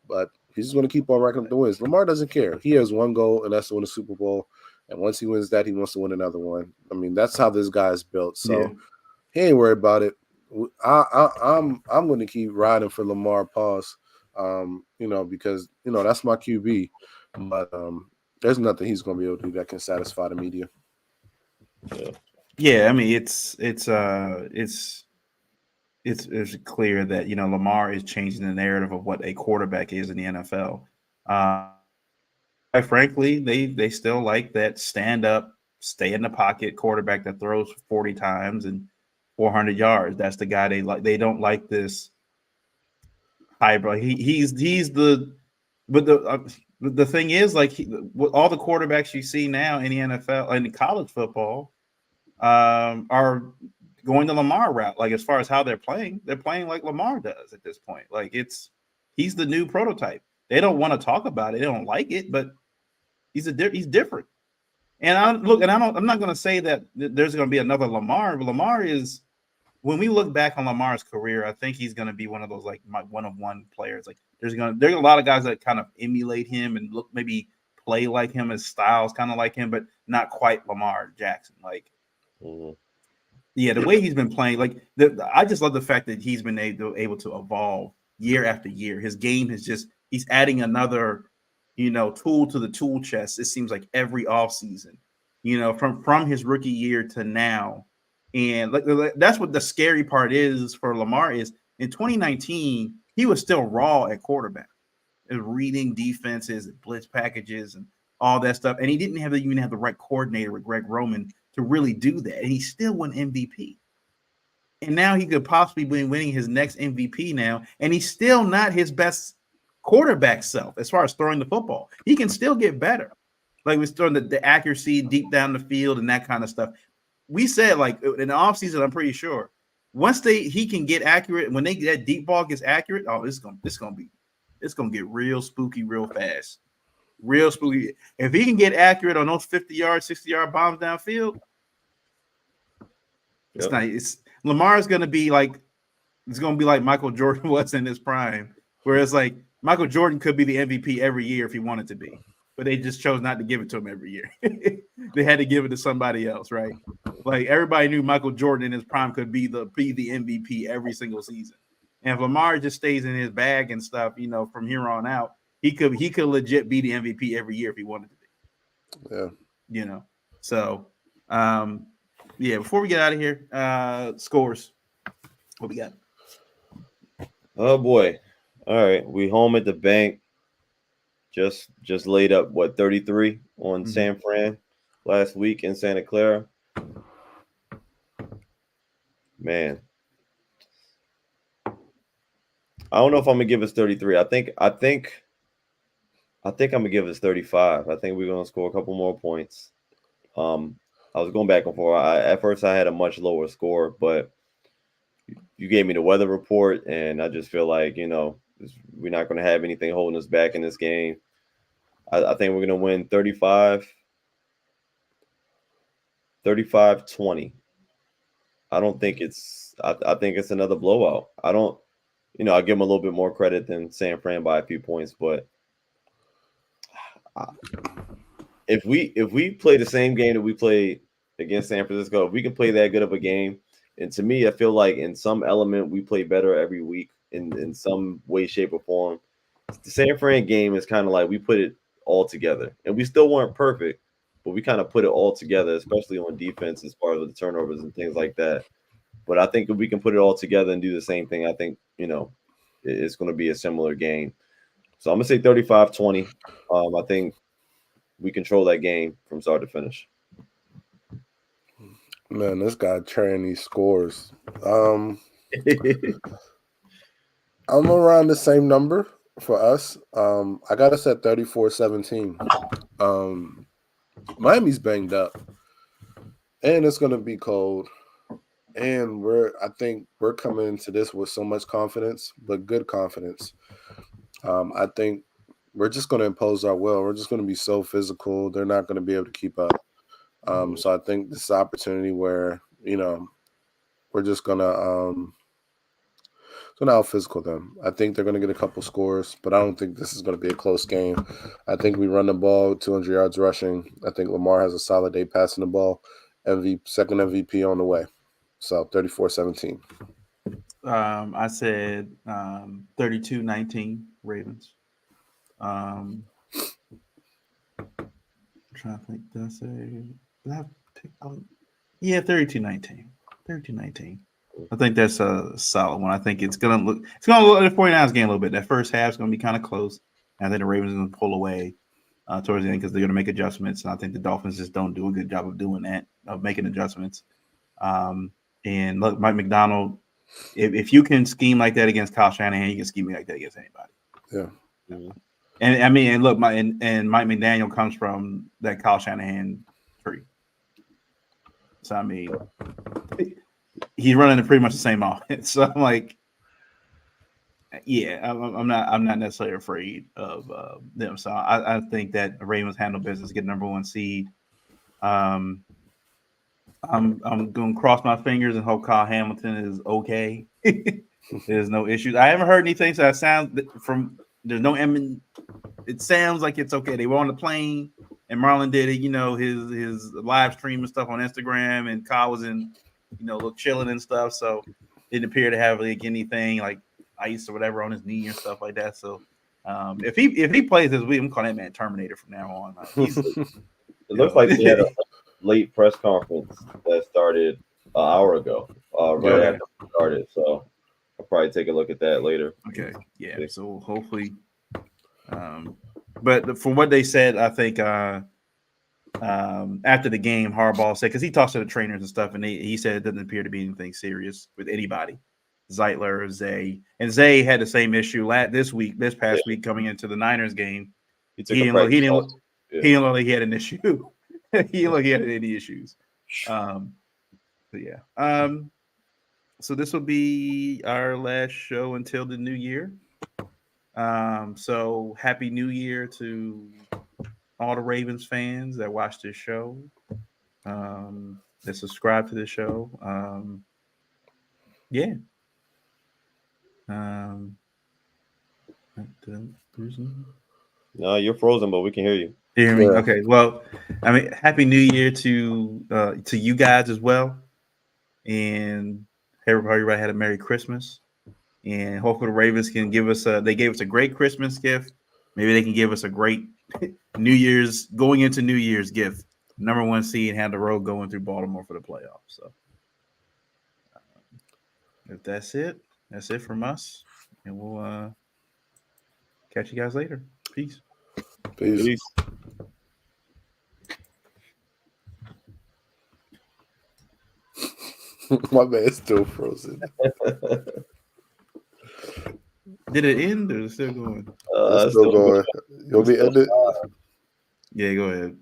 But he's just going to keep on racking up the wins. Lamar doesn't care. He has one goal, and that's to win a Super Bowl. And once he wins that, he wants to win another one. I mean, that's how this guy is built. So he ain't worried about it. I'm going to keep riding for Lamar. Pause. Because that's my QB. But there's nothing he's going to be able to do that can satisfy the media. Yeah, I mean, it's clear that Lamar is changing the narrative of what a quarterback is in the NFL. Quite frankly, they still like that stand up, stay in the pocket quarterback that throws 40 times and 400 yards. That's the guy they like. They don't like this hybrid. He's the thing is, like, all the quarterbacks you see now in the NFL and in college football are going the Lamar route. Like, as far as how they're playing like Lamar does at this point. Like, he's the new prototype. They don't want to talk about it. They don't like it, but he's different. And I'm not going to say that there's going to be another Lamar. But Lamar is when we look back on Lamar's career, I think he's going to be one of those like one-of-one players. Like there's a lot of guys that kind of emulate him and look maybe play like him, his styles kind of like him, but not quite Lamar Jackson. Like, yeah, the way he's been playing, like I just love the fact that he's been able to evolve year after year. His game is just he's adding another, tool to the tool chest. It seems like every offseason, from his rookie year to now. And that's what the scary part is for Lamar is in 2019, he was still raw at quarterback, reading defenses and blitz packages and all that stuff. And he didn't even have the right coordinator with Greg Roman to really do that. And he still won MVP. And now he could possibly be winning his next MVP now. And he's still not his best quarterback self as far as throwing the football. He can still get better. Like we're throwing the accuracy deep down the field and that kind of stuff. We said like in the offseason, I'm pretty sure once he can get accurate, when that deep ball gets accurate, it's gonna get real spooky real fast. Real spooky. If he can get accurate on those 50-yard, 60-yard bombs downfield, Lamar's gonna be like Michael Jordan was in his prime, where it's like Michael Jordan could be the MVP every year if he wanted to be, but they just chose not to give it to him every year. They had to give it to somebody else, right? Like everybody knew Michael Jordan in his prime could be the MVP every single season. And if Lamar just stays in his bag and stuff, from here on out, he could legit be the MVP every year if he wanted to be. Yeah. So before we get out of here, scores. What we got? Oh boy. All right. We home at the bank. Just laid up 33 on San Fran last week in Santa Clara. Man, I don't know if I'm gonna give us 33. I think I'm gonna give us 35. I think we're gonna score a couple more points. I was going back and forth. At first I had a much lower score, but you gave me the weather report, and I just feel like we're not gonna have anything holding us back in this game. I think we're gonna win 35-20. I don't think I think it's another blowout. I don't, I'll give them a little bit more credit than San Fran by a few points, but if we play the same game that we played against San Francisco, if we can play that good of a game, and to me, I feel like in some element we play better every week in some way, shape, or form. The San Fran game is kind of like we put it all together, and we still weren't perfect, but we kind of put it all together, especially on defense as far as the turnovers and things like that. But I think if we can put it all together and do the same thing, I think, it's going to be a similar game. So I'm going to say 35-20. I think we control that game from start to finish. Man, this guy carrying these scores. I'm around the same number for us. I got us at 34-17. Miami's banged up, and it's going to be cold. And I think we're coming into this with so much confidence, but good confidence. I think we're just going to impose our will. We're just going to be so physical. They're not going to be able to keep up. So I think this is an opportunity where, we're just going to out physical them. I think they're going to get a couple scores, but I don't think this is going to be a close game. I think we run the ball, 200 yards rushing. I think Lamar has a solid day passing the ball. Second MVP on the way. So 34-17. I said 32-19 Ravens. I'm trying to think. Did I pick? Yeah, 32-19. 32-19. I think that's a solid one. I think it's gonna look at the 49ers game a little bit. That first half is gonna be kind of close. And I think the Ravens are gonna pull away towards the end because they're gonna make adjustments. And I think the Dolphins just don't do a good job of doing that, of making adjustments. And look, Mike McDonald, if you can scheme like that against Kyle Shanahan, you can scheme like that against anybody. Yeah. And I mean, and look, Mike McDaniel comes from that Kyle Shanahan tree. So I mean, he's running pretty much the same offense. So I'm like, yeah, I'm not necessarily afraid of them. So I think that the Ravens handle business, get number one seed. I'm going to cross my fingers and hope Kyle Hamilton is okay. There's no issues. I haven't heard anything, so that sounds from there's no. It sounds like it's okay. They were on the plane, and Marlon did it. His live stream and stuff on Instagram, and Kyle was in, chilling and stuff. So it didn't appear to have like anything like ice or whatever on his knee and stuff like that. So if he plays this week, I'm calling that man Terminator from now on. It looks like he had a late press conference that started an hour ago, right after it started. So I'll probably take a look at that later. Okay, yeah. So hopefully, but from what they said, I think after the game, Harbaugh said because he talks to the trainers and stuff, and he said it doesn't appear to be anything serious with anybody. Zeitler, Zay, and Zay had the same issue this past week coming into the Niners game. He didn't look like he had an issue. He didn't look like he had any issues. But yeah. So this will be our last show until the new year. So happy New Year to all the Ravens fans that watch this show. That subscribe to the show. Yeah. No, you're frozen, but we can hear you. You hear me? Yeah. Okay. Well, I mean, happy New Year to you guys as well, and everybody had a Merry Christmas, and hopefully the Ravens can give us they gave us a great Christmas gift. Maybe they can give us a great New Year's gift. Number 1 seed and have the road going through Baltimore for the playoffs. So if that's it from us, and we'll catch you guys later. Peace. Peace. My man's still frozen. Did it end or is it still going? It's still going. You'll be ended. Yeah, go ahead.